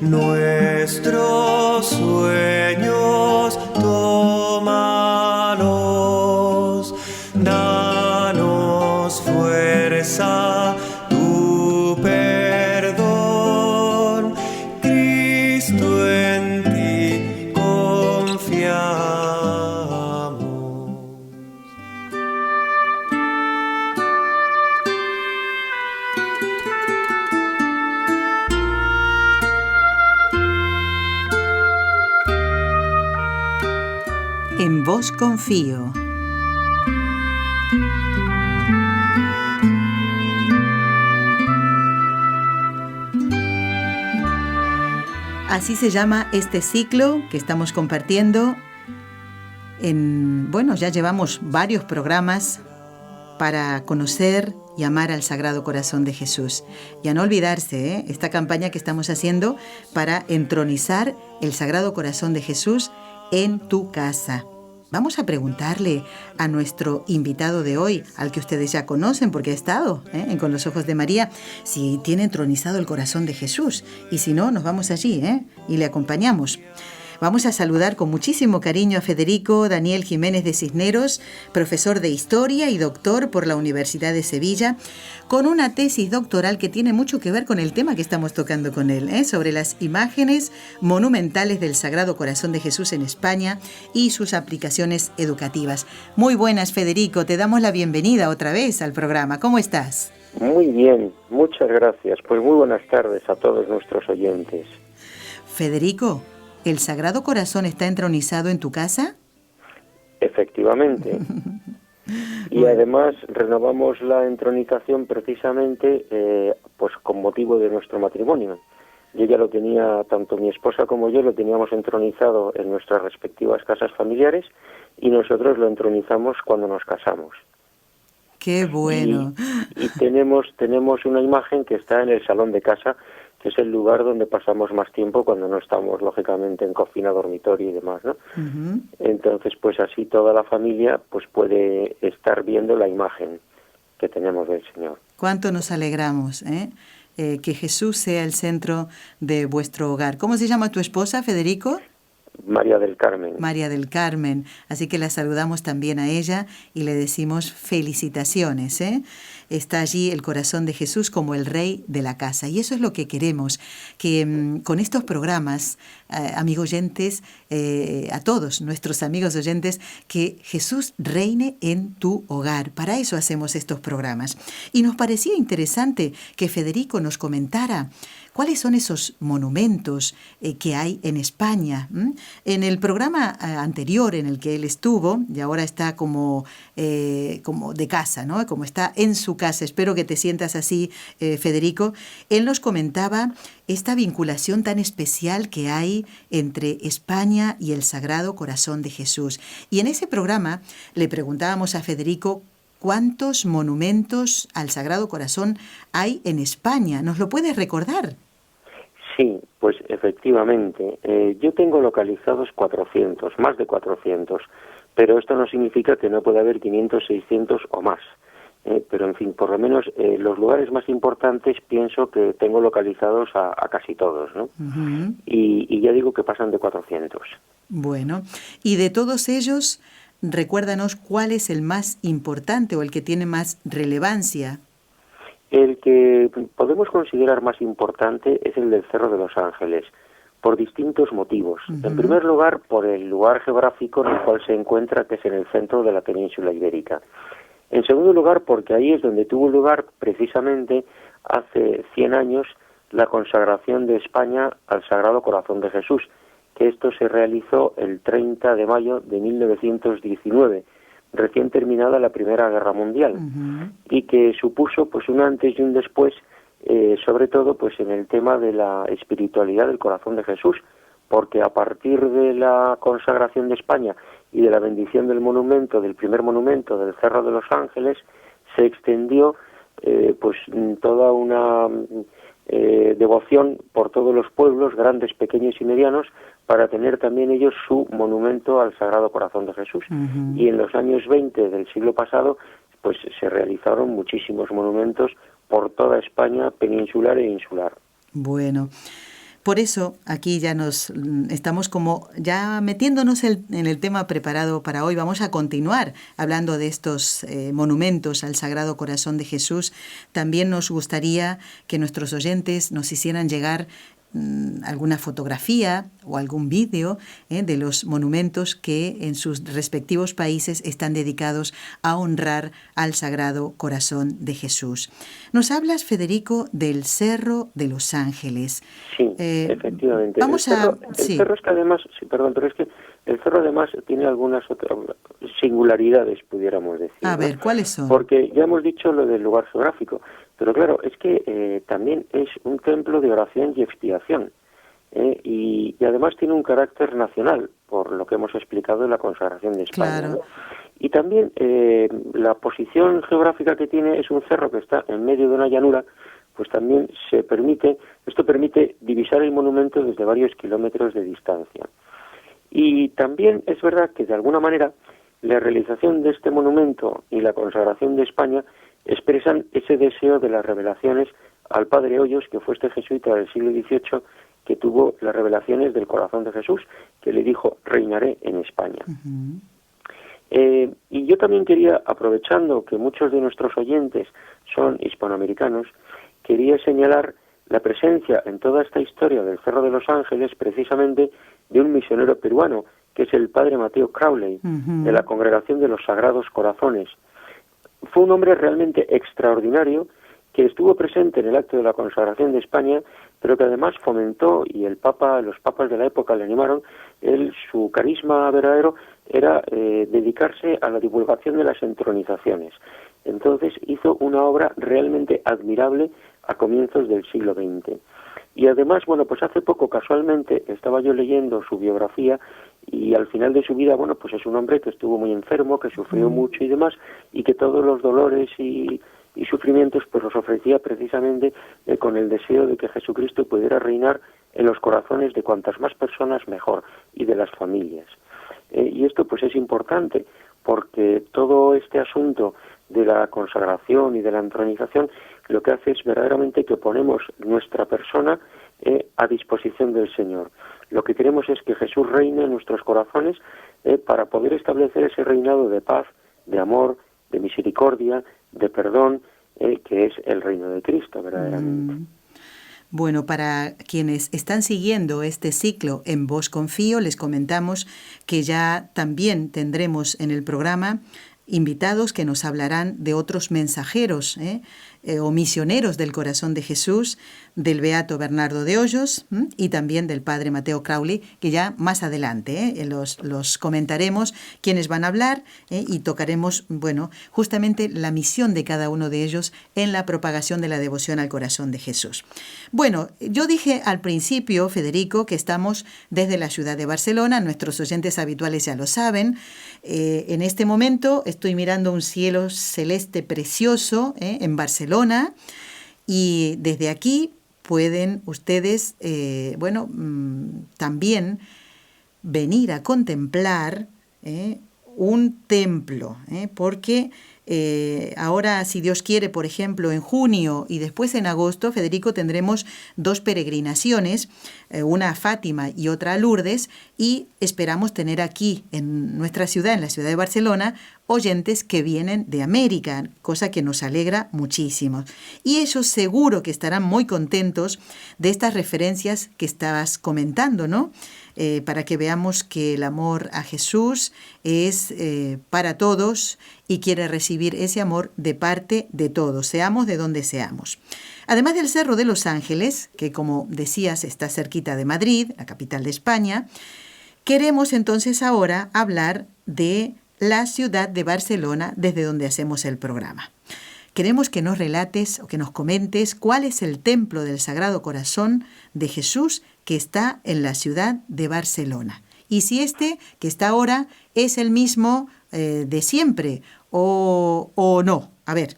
Nuestros sueños tómalos, danos fuerza, tu perdón, Cristo, en ti confiamos. En vos confío. Así se llama este ciclo que estamos compartiendo. Ya llevamos varios programas para conocer y amar al Sagrado Corazón de Jesús. Y a no olvidarse, esta campaña que estamos haciendo para entronizar el Sagrado Corazón de Jesús en tu casa. Vamos a preguntarle a nuestro invitado de hoy, al que ustedes ya conocen porque ha estado en Con los Ojos de María, si tiene entronizado el corazón de Jesús. Y si no, nos vamos allí y le acompañamos. Vamos a saludar con muchísimo cariño a Federico Daniel Jiménez de Cisneros, profesor de Historia y doctor por la Universidad de Sevilla, con una tesis doctoral que tiene mucho que ver con el tema que estamos tocando con él, sobre las imágenes monumentales del Sagrado Corazón de Jesús en España y sus aplicaciones educativas. Muy buenas, Federico, te damos la bienvenida otra vez al programa. ¿Cómo estás? Muy bien, muchas gracias. Pues muy buenas tardes a todos nuestros oyentes. Federico, ¿el Sagrado Corazón está entronizado en tu casa? Efectivamente. Y además renovamos la entronización precisamente pues con motivo de nuestro matrimonio. Yo ya lo tenía, tanto mi esposa como yo lo teníamos entronizado en nuestras respectivas casas familiares y nosotros lo entronizamos cuando nos casamos. ¡Qué bueno! Y tenemos una imagen que está en el salón de casa, que es el lugar donde pasamos más tiempo cuando no estamos, lógicamente, en cocina, dormitorio y demás, ¿no? Uh-huh. Entonces, pues así toda la familia pues puede estar viendo la imagen que tenemos del Señor. ¿Cuánto nos alegramos, que Jesús sea el centro de vuestro hogar? ¿Cómo se llama tu esposa, Federico? María del Carmen. María del Carmen. Así que la saludamos también a ella y le decimos felicitaciones. Está allí el corazón de Jesús como el rey de la casa. Y eso es lo que queremos, que con estos programas, amigos oyentes, a todos nuestros amigos oyentes, que Jesús reine en tu hogar. Para eso hacemos estos programas. Y nos parecía interesante que Federico nos comentara cuáles son esos monumentos que hay en España. En el programa anterior en el que él estuvo, y ahora está como de casa, ¿no? Como está en su casa, espero que te sientas así, Federico, él nos comentaba esta vinculación tan especial que hay entre España y el Sagrado Corazón de Jesús. Y en ese programa le preguntábamos a Federico ¿cuántos monumentos al Sagrado Corazón hay en España? ¿Nos lo puedes recordar? Sí, pues efectivamente. Yo tengo localizados 400, más de 400, pero esto no significa que no pueda haber 500, 600 o más. Pero en fin, por lo menos los lugares más importantes pienso que tengo localizados a casi todos, ¿no? Uh-huh. Y ya digo que pasan de 400. Bueno, y de todos ellos, recuérdanos cuál es el más importante o el que tiene más relevancia. El que podemos considerar más importante es el del Cerro de los Ángeles, por distintos motivos. Uh-huh. En primer lugar, por el lugar geográfico en el cual se encuentra, que es en el centro de la península ibérica. En segundo lugar, porque ahí es donde tuvo lugar precisamente hace 100 años la consagración de España al Sagrado Corazón de Jesús, que esto se realizó el 30 de mayo de 1919, recién terminada la Primera Guerra Mundial, uh-huh. y que supuso pues un antes y un después, sobre todo pues en el tema de la espiritualidad del Corazón de Jesús, porque a partir de la consagración de España y de la bendición del monumento, del primer monumento del Cerro de los Ángeles, se extendió pues toda una devoción por todos los pueblos, grandes, pequeños y medianos, para tener también ellos su monumento al Sagrado Corazón de Jesús. Uh-huh. Y en los años 20 del siglo pasado, pues se realizaron muchísimos monumentos por toda España peninsular e insular. Bueno, por eso aquí ya nos estamos como ya metiéndonos en el tema preparado para hoy. Vamos a continuar hablando de estos monumentos al Sagrado Corazón de Jesús. También nos gustaría que nuestros oyentes nos hicieran llegar alguna fotografía o algún vídeo de los monumentos que en sus respectivos países están dedicados a honrar al Sagrado Corazón de Jesús. Nos hablas, Federico, del Cerro de los Ángeles. Sí, efectivamente. El sí. cerro es que además, sí, perdón, pero es que el cerro además tiene algunas otras singularidades, pudiéramos decir. A ver, ¿cuáles son? Porque ya hemos dicho lo del lugar geográfico, pero claro, es que también es un templo de oración y expiación, y además tiene un carácter nacional, por lo que hemos explicado en la consagración de España. Claro. ¿No? Y también la posición geográfica que tiene es un cerro que está en medio de una llanura, pues también esto permite divisar el monumento desde varios kilómetros de distancia. Y también es verdad que de alguna manera la realización de este monumento y la consagración de España expresan ese deseo de las revelaciones al padre Hoyos, que fue este jesuita del siglo XVIII, que tuvo las revelaciones del corazón de Jesús, que le dijo, reinaré en España. Y yo también quería, aprovechando que muchos de nuestros oyentes son hispanoamericanos, quería señalar la presencia en toda esta historia del Cerro de los Ángeles precisamente de un misionero peruano, que es el padre Mateo Crowley, de la Congregación de los Sagrados Corazones. Fue un hombre realmente extraordinario que estuvo presente en el acto de la consagración de España, pero que además fomentó, y los papas de la época le animaron, su carisma verdadero era dedicarse a la divulgación de las entronizaciones. Entonces hizo una obra realmente admirable a comienzos del siglo XX. Y además, bueno, pues hace poco casualmente estaba yo leyendo su biografía y al final de su vida, bueno, pues es un hombre que estuvo muy enfermo, que sufrió mucho y demás, y que todos los dolores y sufrimientos pues los ofrecía precisamente con el deseo de que Jesucristo pudiera reinar en los corazones de cuantas más personas mejor, y de las familias. Y esto pues es importante, porque todo este asunto de la consagración y de la entronización lo que hace es verdaderamente que ponemos nuestra persona a disposición del Señor. Lo que queremos es que Jesús reine en nuestros corazones para poder establecer ese reinado de paz, de amor, de misericordia, de perdón, que es el reino de Cristo verdaderamente. Bueno, para quienes están siguiendo este ciclo En Vos Confío, les comentamos que ya también tendremos en el programa invitados que nos hablarán de otros mensajeros o misioneros del corazón de Jesús, del beato Bernardo de Hoyos y también del padre Mateo Crowley, que ya más adelante los comentaremos quienes van a hablar y tocaremos, bueno, justamente la misión de cada uno de ellos en la propagación de la devoción al corazón de Jesús. Bueno, yo dije al principio, Federico, que estamos desde la ciudad de Barcelona, nuestros oyentes habituales ya lo saben. En este momento estoy mirando un cielo celeste precioso en Barcelona, y desde aquí pueden ustedes, también venir a contemplar un templo, porque ahora, si Dios quiere, por ejemplo, en junio y después en agosto, Federico, tendremos 2 peregrinaciones, una a Fátima y otra a Lourdes, y esperamos tener aquí en nuestra ciudad, en la ciudad de Barcelona, oyentes que vienen de América, cosa que nos alegra muchísimo. Y ellos seguro que estarán muy contentos de estas referencias que estabas comentando, ¿no? Para que veamos que el amor a Jesús es para todos y quiere recibir ese amor de parte de todos, seamos de donde seamos. Además del Cerro de los Ángeles, que como decías está cerquita de Madrid, la capital de España, queremos entonces ahora hablar de la ciudad de Barcelona, desde donde hacemos el programa. Queremos que nos relates o que nos comentes cuál es el templo del Sagrado Corazón de Jesús que está en la ciudad de Barcelona. Y si que está ahora es el mismo de siempre o no. A ver.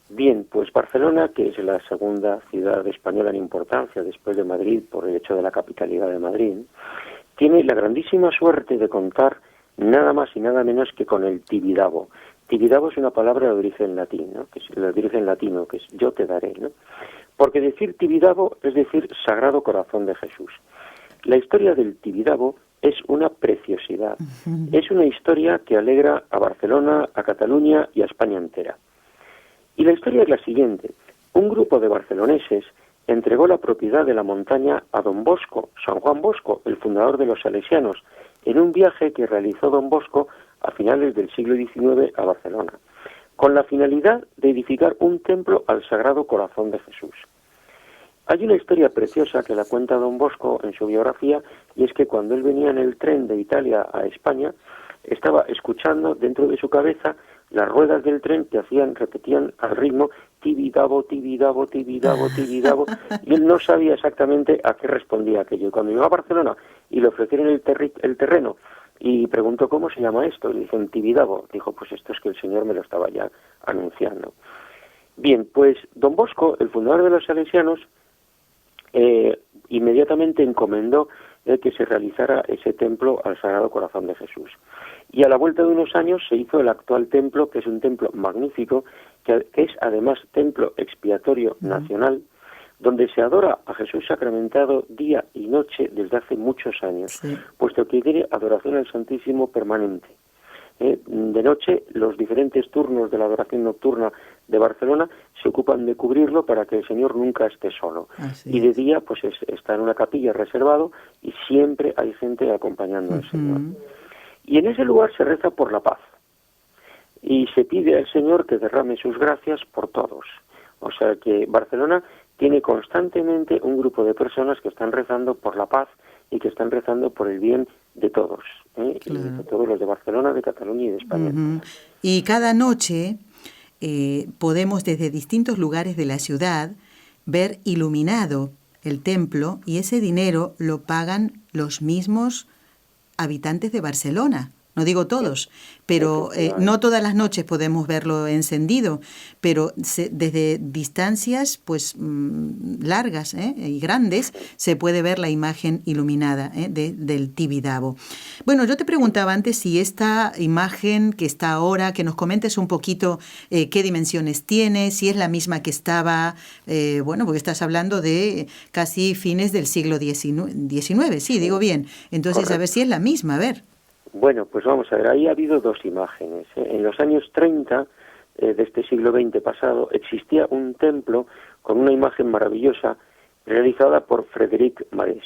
Bien, pues Barcelona, que es la segunda ciudad española en importancia después de Madrid por el hecho de la capitalidad de Madrid, tiene la grandísima suerte de contar nada más y nada menos que con el Tibidabo. Tibidabo es una palabra de origen latino, que es yo te daré, ¿no? Porque decir Tibidabo es decir Sagrado Corazón de Jesús. La historia del Tibidabo es una preciosidad. Es una historia que alegra a Barcelona, a Cataluña y a España entera. Y la historia es la siguiente. Un grupo de barceloneses entregó la propiedad de la montaña a don Bosco, San Juan Bosco, el fundador de los salesianos, en un viaje que realizó don Bosco a finales del siglo XIX a Barcelona, con la finalidad de edificar un templo al Sagrado Corazón de Jesús. Hay una historia preciosa que la cuenta don Bosco en su biografía, y es que cuando él venía en el tren de Italia a España, estaba escuchando dentro de su cabeza las ruedas del tren que repetían al ritmo Tibidabo, Tibidabo, Tibidabo, Tibidabo, y él no sabía exactamente a qué respondía aquello. Y cuando llegó a Barcelona y le ofrecieron el terreno y preguntó cómo se llama esto, y le dicen Tibidabo, dijo, pues esto es que el Señor me lo estaba ya anunciando. Bien, pues don Bosco, el fundador de los salesianos, inmediatamente encomendó que se realizara ese templo al Sagrado Corazón de Jesús. Y a la vuelta de unos años se hizo el actual templo, que es un templo magnífico, que es además templo expiatorio nacional, donde se adora a Jesús sacramentado día y noche desde hace muchos años, Sí. puesto que tiene adoración al Santísimo permanente. De noche, los diferentes turnos de la adoración nocturna de Barcelona se ocupan de cubrirlo para que el Señor nunca esté solo. Así Y de es. día, pues está en una capilla reservado y siempre hay gente acompañando al Señor. Y en ese lugar se reza por la paz. Y se pide al Señor que derrame sus gracias por todos. O sea que Barcelona tiene constantemente un grupo de personas que están rezando por la paz y que están rezando por el bien de todos, y de todos los de Barcelona, de Cataluña y de España. Ujú. Y cada noche podemos desde distintos lugares de la ciudad ver iluminado el templo y ese dinero lo pagan los mismos habitantes de Barcelona. No digo todos, pero no todas las noches podemos verlo encendido, pero desde distancias pues largas y grandes se puede ver la imagen iluminada del Tibidabo. Bueno, yo te preguntaba antes si esta imagen que está ahora, que nos comentes un poquito qué dimensiones tiene, si es la misma que estaba, bueno, porque estás hablando de casi fines del siglo XIX, sí, digo bien. Entonces, correcto. A ver si es la misma, a ver. Bueno, pues vamos a ver, ahí ha habido dos imágenes. En los años 30 de este siglo XX pasado existía un templo con una imagen maravillosa realizada por Frédéric Marès.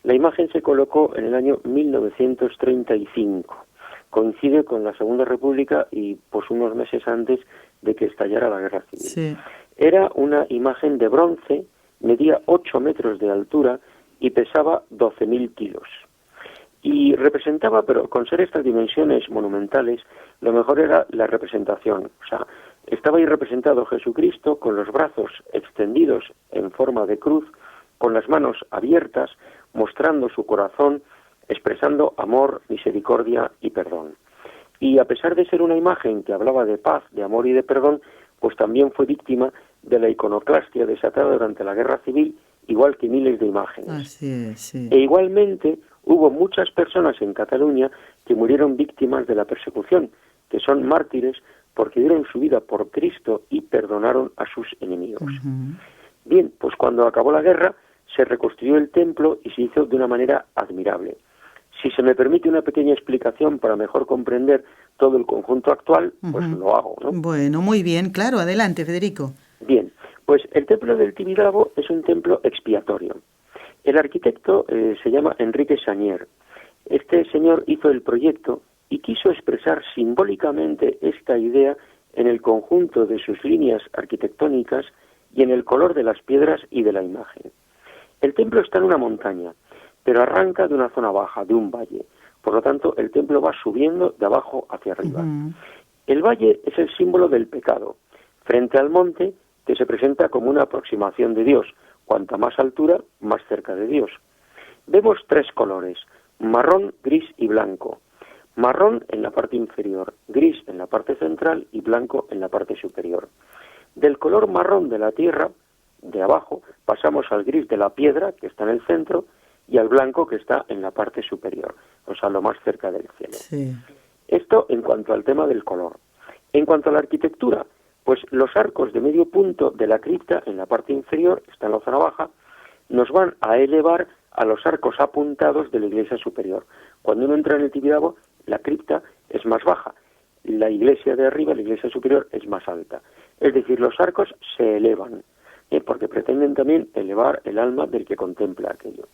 La imagen se colocó en el año 1935. Coincide con la Segunda República y pues unos meses antes de que estallara la Guerra Civil. Sí. Era una imagen de bronce, medía 8 metros de altura y pesaba 12.000 kilos. Y representaba, pero con ser estas dimensiones monumentales, lo mejor era la representación. O sea, estaba ahí representado Jesucristo con los brazos extendidos en forma de cruz, con las manos abiertas, mostrando su corazón, expresando amor, misericordia y perdón. Y a pesar de ser una imagen que hablaba de paz, de amor y de perdón, pues también fue víctima de la iconoclastia desatada durante la Guerra Civil, igual que miles de imágenes. Así es, sí. E igualmente hubo muchas personas en Cataluña que murieron víctimas de la persecución, que son mártires porque dieron su vida por Cristo y perdonaron a sus enemigos. Uh-huh. Bien, pues cuando acabó la guerra se reconstruyó el templo y se hizo de una manera admirable. Si se me permite una pequeña explicación para mejor comprender todo el conjunto actual, pues lo hago, ¿no? Bueno, muy bien, claro, adelante, Federico. Bien, pues el templo del Tibidabo es un templo expiatorio. El arquitecto se llama Enrique Sagnier. Este señor hizo el proyecto y quiso expresar simbólicamente esta idea en el conjunto de sus líneas arquitectónicas y en el color de las piedras y de la imagen. El templo está en una montaña, pero arranca de una zona baja, de un valle. Por lo tanto, el templo va subiendo de abajo hacia arriba. Uh-huh. El valle es el símbolo del pecado, frente al monte que se presenta como una aproximación de Dios. Cuanta más altura, más cerca de Dios. Vemos tres colores, marrón, gris y blanco. Marrón en la parte inferior, gris en la parte central y blanco en la parte superior. Del color marrón de la tierra, de abajo, pasamos al gris de la piedra, que está en el centro, y al blanco, que está en la parte superior, o sea, lo más cerca del cielo. Sí. Esto en cuanto al tema del color. En cuanto a la arquitectura, pues los arcos de medio punto de la cripta en la parte inferior, está en la zona baja, nos van a elevar a los arcos apuntados de la iglesia superior. Cuando uno entra en el Tibidabo, la cripta es más baja, la iglesia de arriba, la iglesia superior, es más alta. Es decir, los arcos se elevan, porque pretenden también elevar el alma del que contempla aquello.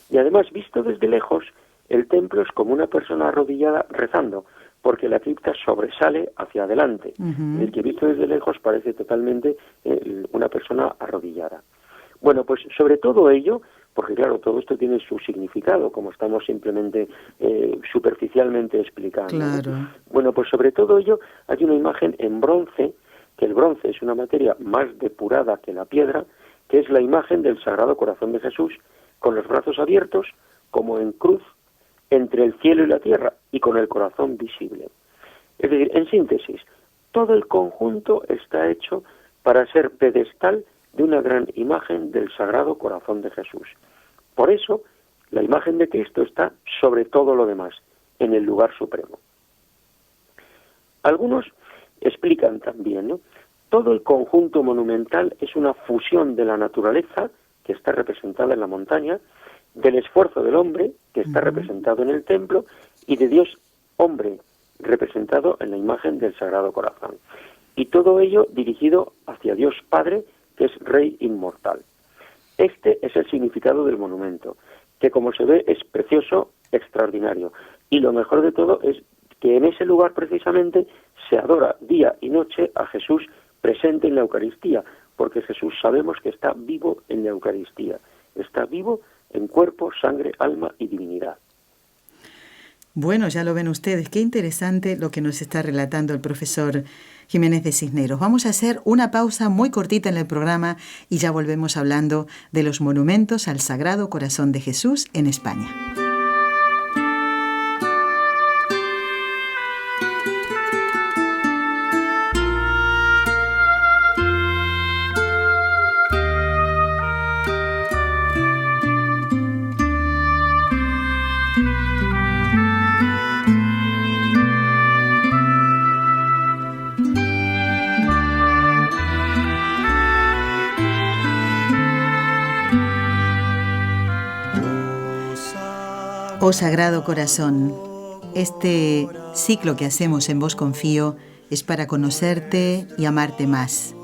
Y además, visto desde lejos, el templo es como una persona arrodillada rezando, porque la cripta sobresale hacia adelante. Uh-huh. El que visto desde lejos parece totalmente una persona arrodillada. Bueno, pues sobre todo ello, porque claro, todo esto tiene su significado, como estamos simplemente superficialmente explicando. Claro. Bueno, pues sobre todo ello hay una imagen en bronce, que el bronce es una materia más depurada que la piedra, que es la imagen del Sagrado Corazón de Jesús, con los brazos abiertos, como en cruz, entre el cielo y la tierra, y con el corazón visible. Es decir, en síntesis, todo el conjunto está hecho para ser pedestal de una gran imagen del Sagrado Corazón de Jesús. Por eso, la imagen de Cristo está sobre todo lo demás, en el lugar supremo. Algunos explican también, ¿no? todo el conjunto monumental es una fusión de la naturaleza, que está representada en la montaña, del esfuerzo del hombre, que está representado en el templo, y de Dios hombre, representado en la imagen del Sagrado Corazón. Y todo ello dirigido hacia Dios Padre, que es Rey inmortal. Este es el significado del monumento, que como se ve es precioso, extraordinario. Y lo mejor de todo es que en ese lugar precisamente se adora día y noche a Jesús presente en la Eucaristía, porque Jesús sabemos que está vivo en la Eucaristía, está vivo en cuerpo, sangre, alma y divinidad. Bueno, ya lo ven ustedes, qué interesante lo que nos está relatando el profesor Jiménez de Cisneros. Vamos a hacer una pausa muy cortita en el programa y ya volvemos hablando de los monumentos al Sagrado Corazón de Jesús en España. Oh Sagrado Corazón, este ciclo que hacemos en Vos Confío es para conocerte y amarte más,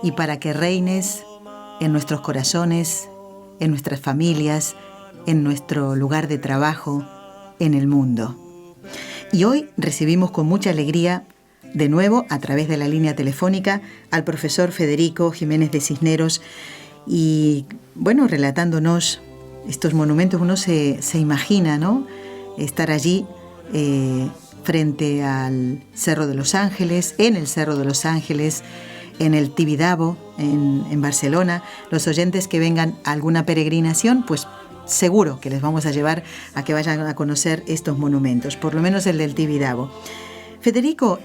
y para que reines en nuestros corazones, en nuestras familias, en nuestro lugar de trabajo, en el mundo. Y hoy recibimos con mucha alegría, de nuevo, a través de la línea telefónica, al profesor Federico Jiménez de Cisneros, y bueno, relatándonos estos monumentos. Uno se imagina, ¿no?, estar allí frente al Cerro de los Ángeles, en el Cerro de los Ángeles, en el Tibidabo, en Barcelona. Los oyentes que vengan a alguna peregrinación, pues seguro que les vamos a llevar a que vayan a conocer estos monumentos, por lo menos el del Tibidabo. Federico,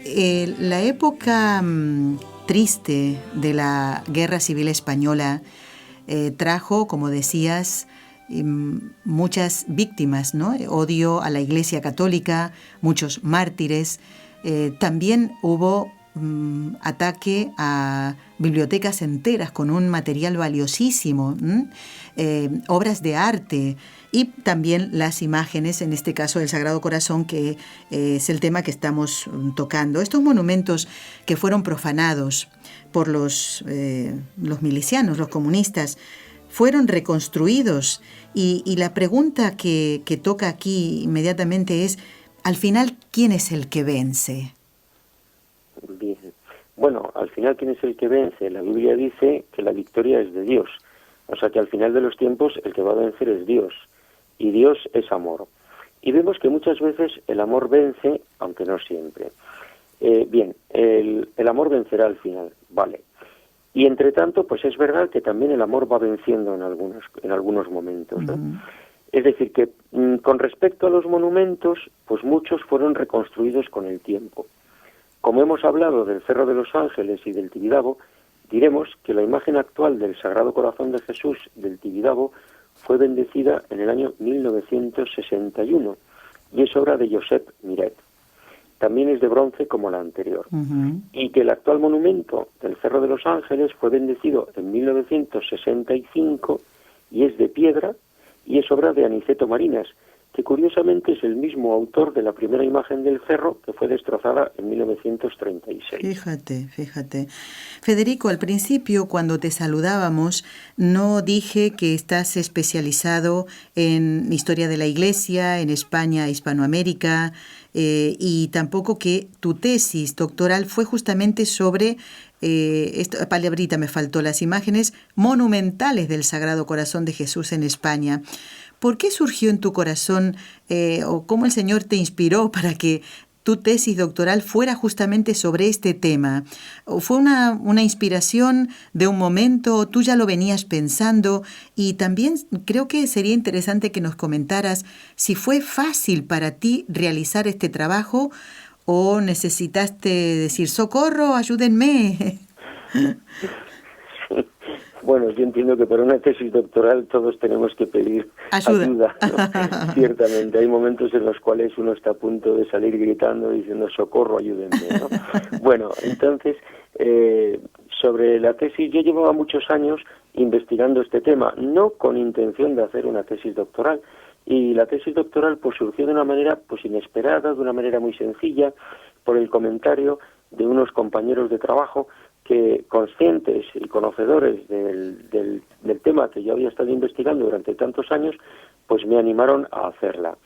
la época triste de la Guerra Civil Española trajo, como decías, muchas víctimas, ¿no? Odio a la Iglesia Católica, muchos mártires. También hubo ataque a bibliotecas enteras con un material valiosísimo, obras de arte y también las imágenes, en este caso del Sagrado Corazón, que es el tema que estamos tocando. Estos monumentos que fueron profanados por los milicianos, los comunistas, fueron reconstruidos y la pregunta que toca aquí inmediatamente es, al final, ¿quién es el que vence? Bien. Bueno, al final, ¿quién es el que vence? La Biblia dice que la victoria es de Dios. O sea que al final de los tiempos el que va a vencer es Dios. Y Dios es amor. Y vemos que muchas veces el amor vence, aunque no siempre. Bien, el amor vencerá al final, vale. Y entre tanto, pues es verdad que también el amor va venciendo en algunos momentos, ¿no? Uh-huh. Es decir, que con respecto a los monumentos, pues muchos fueron reconstruidos con el tiempo. Como hemos hablado del Cerro de los Ángeles y del Tibidabo, diremos que la imagen actual del Sagrado Corazón de Jesús del Tibidabo fue bendecida en el año 1961 y es obra de Josep Miret. También es de bronce como la anterior. Uh-huh. Y que el actual monumento del Cerro de los Ángeles fue bendecido en 1965 y es de piedra y es obra de Aniceto Marinas, que curiosamente es el mismo autor de la primera imagen del cerro que fue destrozada en 1936. Fíjate. Federico, al principio, cuando te saludábamos, no dije que estás especializado en historia de la Iglesia, en España, Hispanoamérica, y tampoco que tu tesis doctoral fue justamente sobre, esta palabrita me faltó, las imágenes monumentales del Sagrado Corazón de Jesús en España. ¿Por qué surgió en tu corazón o cómo el Señor te inspiró para que tu tesis doctoral fuera justamente sobre este tema? ¿O fue una inspiración de un momento, o tú ya lo venías pensando? Y también creo que sería interesante que nos comentaras si fue fácil para ti realizar este trabajo o necesitaste decir, ¡socorro, ayúdenme! Bueno, yo entiendo que para una tesis doctoral todos tenemos que pedir ayuda, ¿no? Ciertamente, hay momentos en los cuales uno está a punto de salir gritando diciendo socorro, ayúdenme, ¿no? Bueno, entonces, sobre la tesis, yo llevaba muchos años investigando este tema, no con intención de hacer una tesis doctoral, y la tesis doctoral pues surgió de una manera pues inesperada, de una manera muy sencilla, por el comentario de unos compañeros de trabajo que, conscientes y conocedores del tema que yo había estado investigando durante tantos años, pues me animaron a hacerla.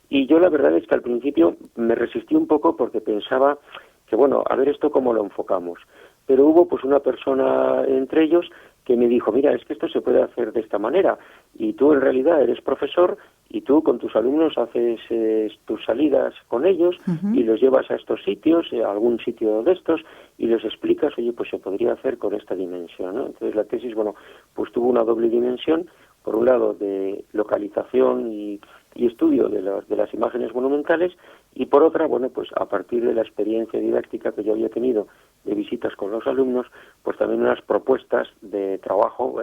Y yo la verdad es que al principio me resistí un poco porque pensaba que, bueno, a ver esto cómo lo enfocamos. Pero hubo pues una persona entre ellos que me dijo, mira, es que esto se puede hacer de esta manera, y tú en realidad eres profesor y tú con tus alumnos haces tus salidas con ellos y los llevas a estos sitios, a algún sitio de estos, y les explicas, oye, pues se podría hacer con esta dimensión, ¿no? Entonces la tesis, bueno, pues tuvo una doble dimensión, por un lado de localización y estudio de las imágenes monumentales, y por otra, bueno, pues a partir de la experiencia didáctica que yo había tenido de visitas con los alumnos, pues también unas propuestas de trabajo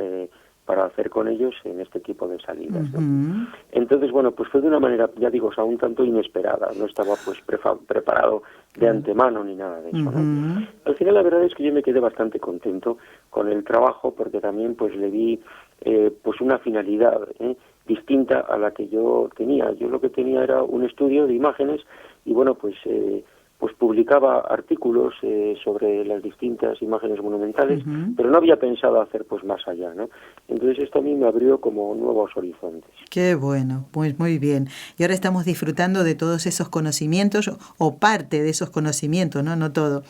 para hacer con ellos en este tipo de salidas, ¿no? Entonces, bueno, pues fue de una manera, ya digo, o sea, un tanto inesperada, no estaba pues preparado de antemano ni nada de eso, ¿no? Al final la verdad es que yo me quedé bastante contento con el trabajo, porque también pues le vi pues una finalidad distinta a la que yo tenía. Yo lo que tenía era un estudio de imágenes y, bueno, pues publicaba artículos sobre las distintas imágenes monumentales, pero no había pensado hacer pues más allá, ¿no? Entonces esto a mí me abrió como nuevos horizontes. Qué bueno, muy bien. Y ahora estamos disfrutando de todos esos conocimientos, o parte de esos conocimientos, ¿no? No todo.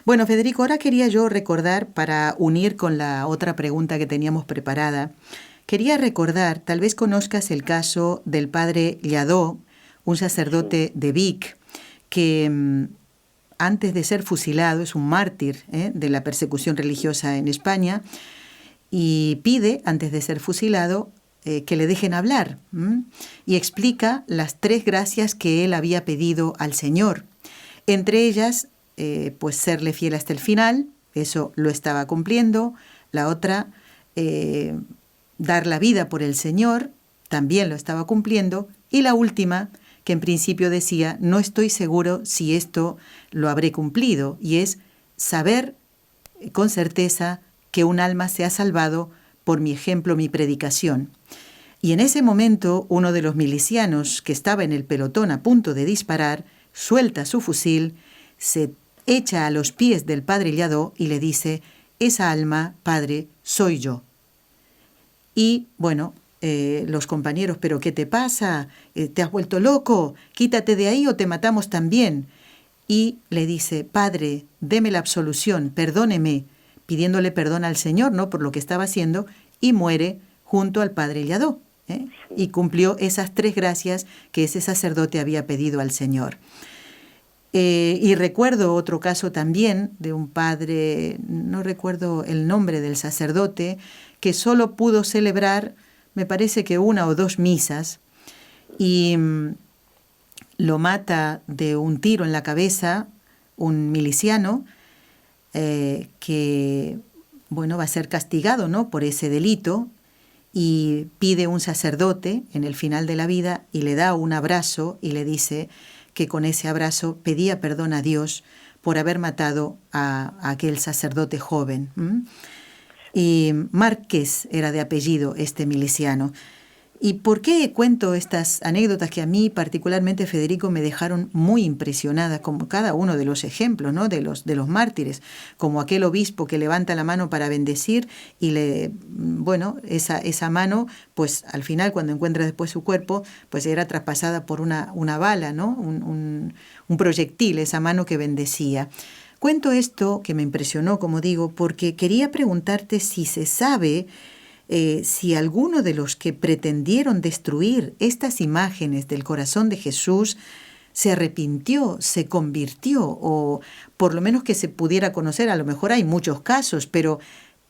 Bueno, Federico, ahora quería yo recordar, para unir con la otra pregunta que teníamos preparada, quería recordar, tal vez conozcas el caso del padre Lladó, un sacerdote de Vic, que antes de ser fusilado es un mártir de la persecución religiosa en España, y pide, antes de ser fusilado, que le dejen hablar, y explica las 3 gracias que él había pedido al Señor. Entre ellas, pues serle fiel hasta el final, eso lo estaba cumpliendo. La otra, dar la vida por el Señor, también lo estaba cumpliendo. Y la última, que en principio decía, no estoy seguro si esto lo habré cumplido, y es saber con certeza que un alma se ha salvado por mi ejemplo, mi predicación. Y en ese momento, uno de los milicianos que estaba en el pelotón a punto de disparar, suelta su fusil, se echa a los pies del padre Lladó y le dice, esa alma, padre, soy yo. Y bueno, los compañeros, ¿pero qué te pasa? ¿Te has vuelto loco? Quítate de ahí o te matamos también. Y le dice, padre, deme la absolución, perdóneme, pidiéndole perdón al Señor, ¿no?, por lo que estaba haciendo, y muere junto al padre Lladó, y cumplió esas 3 gracias que ese sacerdote había pedido al Señor. Y recuerdo otro caso también de un padre, no recuerdo el nombre del sacerdote, que solo pudo celebrar, me parece que 1 o 2 misas, y lo mata de un tiro en la cabeza un miliciano que, bueno, va a ser castigado, ¿no?, por ese delito, y pide un sacerdote en el final de la vida y le da un abrazo y le dice que con ese abrazo pedía perdón a Dios por haber matado a aquel sacerdote joven. Y Márquez era de apellido este miliciano. ¿Y por qué cuento estas anécdotas que a mí particularmente, Federico, me dejaron muy impresionada, como cada uno de los ejemplos, ¿no?, de los mártires, como aquel obispo que levanta la mano para bendecir y esa mano, pues al final, cuando encuentra después su cuerpo, pues era traspasada por una bala, ¿no?, un proyectil, esa mano que bendecía. Cuento esto que me impresionó, como digo, porque quería preguntarte si se sabe si alguno de los que pretendieron destruir estas imágenes del corazón de Jesús se arrepintió, se convirtió, o por lo menos que se pudiera conocer. A lo mejor hay muchos casos, pero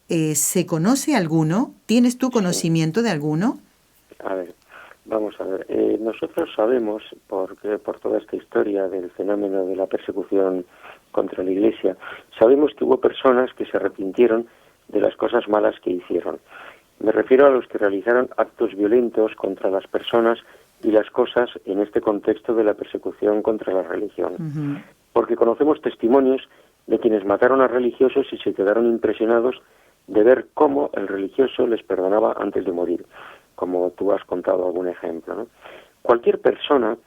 ¿se conoce alguno? ¿Tienes tú conocimiento de alguno? A ver, vamos a ver. Nosotros sabemos, porque por toda esta historia del fenómeno de la persecución contra la Iglesia, sabemos que hubo personas que se arrepintieron de las cosas malas que hicieron. Me refiero a los que realizaron actos violentos contra las personas y las cosas en este contexto de la persecución contra la religión. Ujú. Porque conocemos testimonios de quienes mataron a religiosos y se quedaron impresionados de ver cómo el religioso les perdonaba antes de morir, como tú has contado algún ejemplo, ¿no? Cualquier persona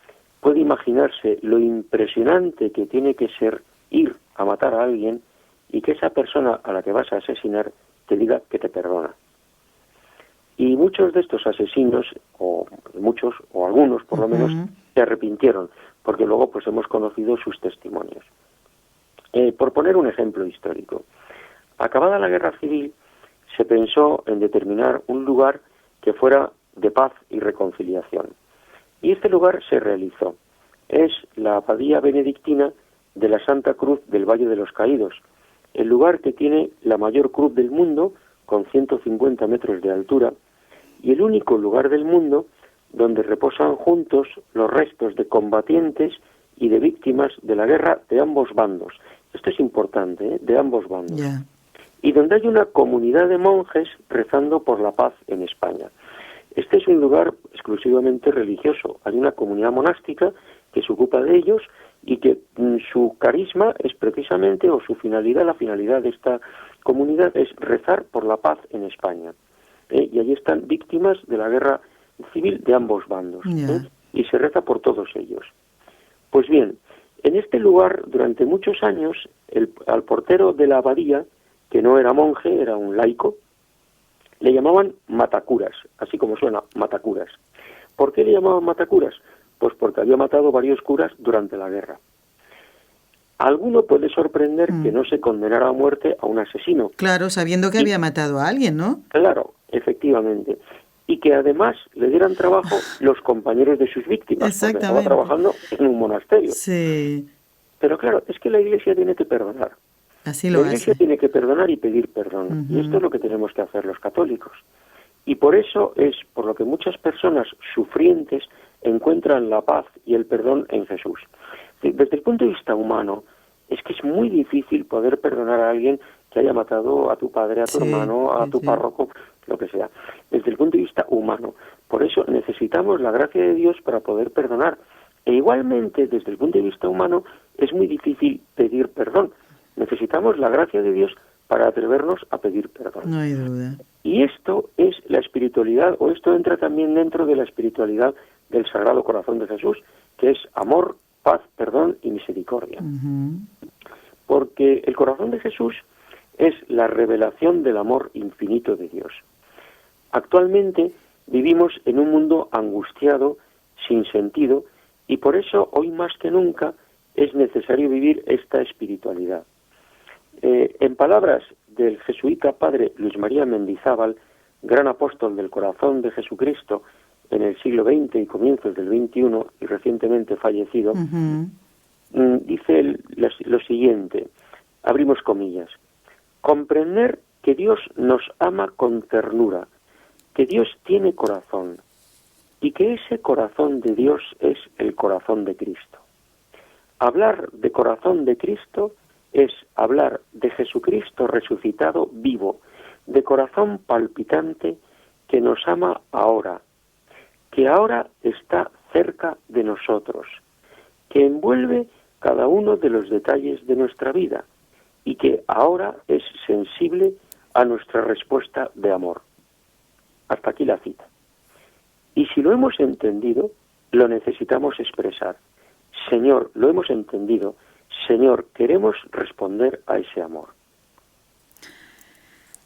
puede imaginarse lo impresionante que tiene que ser ir a matar a alguien y que esa persona a la que vas a asesinar te diga que te perdona. Y muchos de estos asesinos, o muchos, o algunos por lo menos, se arrepintieron, porque luego pues hemos conocido sus testimonios. Por poner un ejemplo histórico, acabada la guerra civil, se pensó en determinar un lugar que fuera de paz y reconciliación. Y este lugar se realizó. Es la abadía benedictina de la Santa Cruz del Valle de los Caídos, el lugar que tiene la mayor cruz del mundo, con 150 metros de altura, y el único lugar del mundo donde reposan juntos los restos de combatientes y de víctimas de la guerra de ambos bandos. Esto es importante, de ambos bandos. Ya. Y donde hay una comunidad de monjes rezando por la paz en España. Este es un lugar exclusivamente religioso. Hay una comunidad monástica que se ocupa de ellos y que su carisma es precisamente, o su finalidad, la finalidad de esta comunidad es rezar por la paz en España. Y allí están víctimas de la guerra civil de ambos bandos. Y se reza por todos ellos. Pues bien, en este lugar, durante muchos años, al portero de la abadía, que no era monje, era un laico, le llamaban matacuras, así como suena, matacuras. ¿Por qué le llamaban matacuras? Pues porque había matado varios curas durante la guerra. A alguno puede sorprender que no se condenara a muerte a un asesino. Claro, sabiendo que había matado a alguien, ¿no? Claro, efectivamente. Y que además le dieran trabajo los compañeros de sus víctimas, porque estaba trabajando en un monasterio. Sí. Pero claro, es que la Iglesia tiene que perdonar. Así lo hace. La Iglesia tiene que perdonar y pedir perdón. Y esto es lo que tenemos que hacer los católicos. Y por eso es por lo que muchas personas sufrientes encuentran la paz y el perdón en Jesús. Desde el punto de vista humano, es que es muy difícil poder perdonar a alguien que haya matado a tu padre, a tu hermano, a tu párroco, lo que sea. Desde el punto de vista humano. Por eso necesitamos la gracia de Dios para poder perdonar. E igualmente, desde el punto de vista humano, es muy difícil pedir perdón. Necesitamos la gracia de Dios para atrevernos a pedir perdón. No hay duda. Y esto es la espiritualidad, o esto entra también dentro de la espiritualidad del Sagrado Corazón de Jesús, que es amor, paz, perdón y misericordia. Porque el corazón de Jesús es la revelación del amor infinito de Dios. Actualmente vivimos en un mundo angustiado, sin sentido, y por eso hoy más que nunca es necesario vivir esta espiritualidad. En palabras del jesuita padre Luis María Mendizábal, gran apóstol del corazón de Jesucristo en el siglo XX y comienzos del XXI, y recientemente fallecido, dice lo siguiente, abrimos comillas: comprender que Dios nos ama con ternura, que Dios tiene corazón, y que ese corazón de Dios es el corazón de Cristo. Hablar de corazón de Cristo es hablar de Jesucristo resucitado vivo, de corazón palpitante que nos ama ahora, que ahora está cerca de nosotros, que envuelve cada uno de los detalles de nuestra vida y que ahora es sensible a nuestra respuesta de amor. Hasta aquí la cita. Y si lo hemos entendido, lo necesitamos expresar. Señor, lo hemos entendido. Señor, queremos responder a ese amor.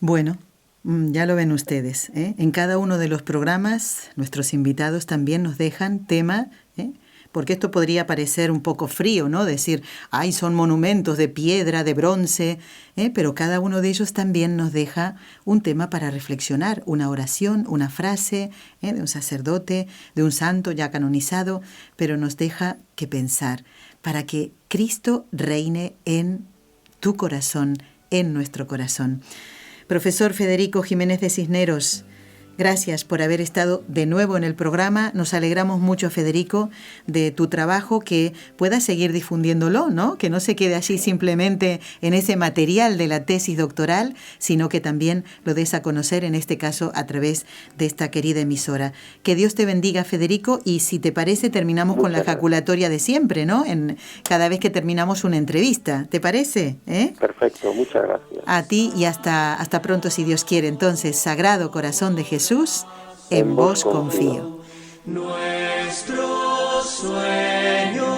Bueno, ya lo ven ustedes, ¿eh? En cada uno de los programas, nuestros invitados también nos dejan tema, porque esto podría parecer un poco frío, ¿no? Decir, ay, son monumentos de piedra, de bronce, pero cada uno de ellos también nos deja un tema para reflexionar, una oración, una frase de un sacerdote, de un santo ya canonizado, pero nos deja que pensar para que Cristo reine en tu corazón, en nuestro corazón. Profesor Federico Jiménez de Cisneros, Gracias por haber estado de nuevo en el programa. Nos alegramos mucho, Federico, de tu trabajo, que puedas seguir difundiéndolo, ¿no? Que no se quede así simplemente en ese material de la tesis doctoral, sino que también lo des a conocer, en este caso, a través de esta querida emisora. Que Dios te bendiga, Federico, y si te parece, terminamos con la ejaculatoria de siempre, ¿no? Cada vez que terminamos una entrevista. ¿Te parece? Perfecto, muchas gracias. A ti y hasta pronto, si Dios quiere. Entonces, Sagrado Corazón de Jesús, en vos confío. Nuestro sueño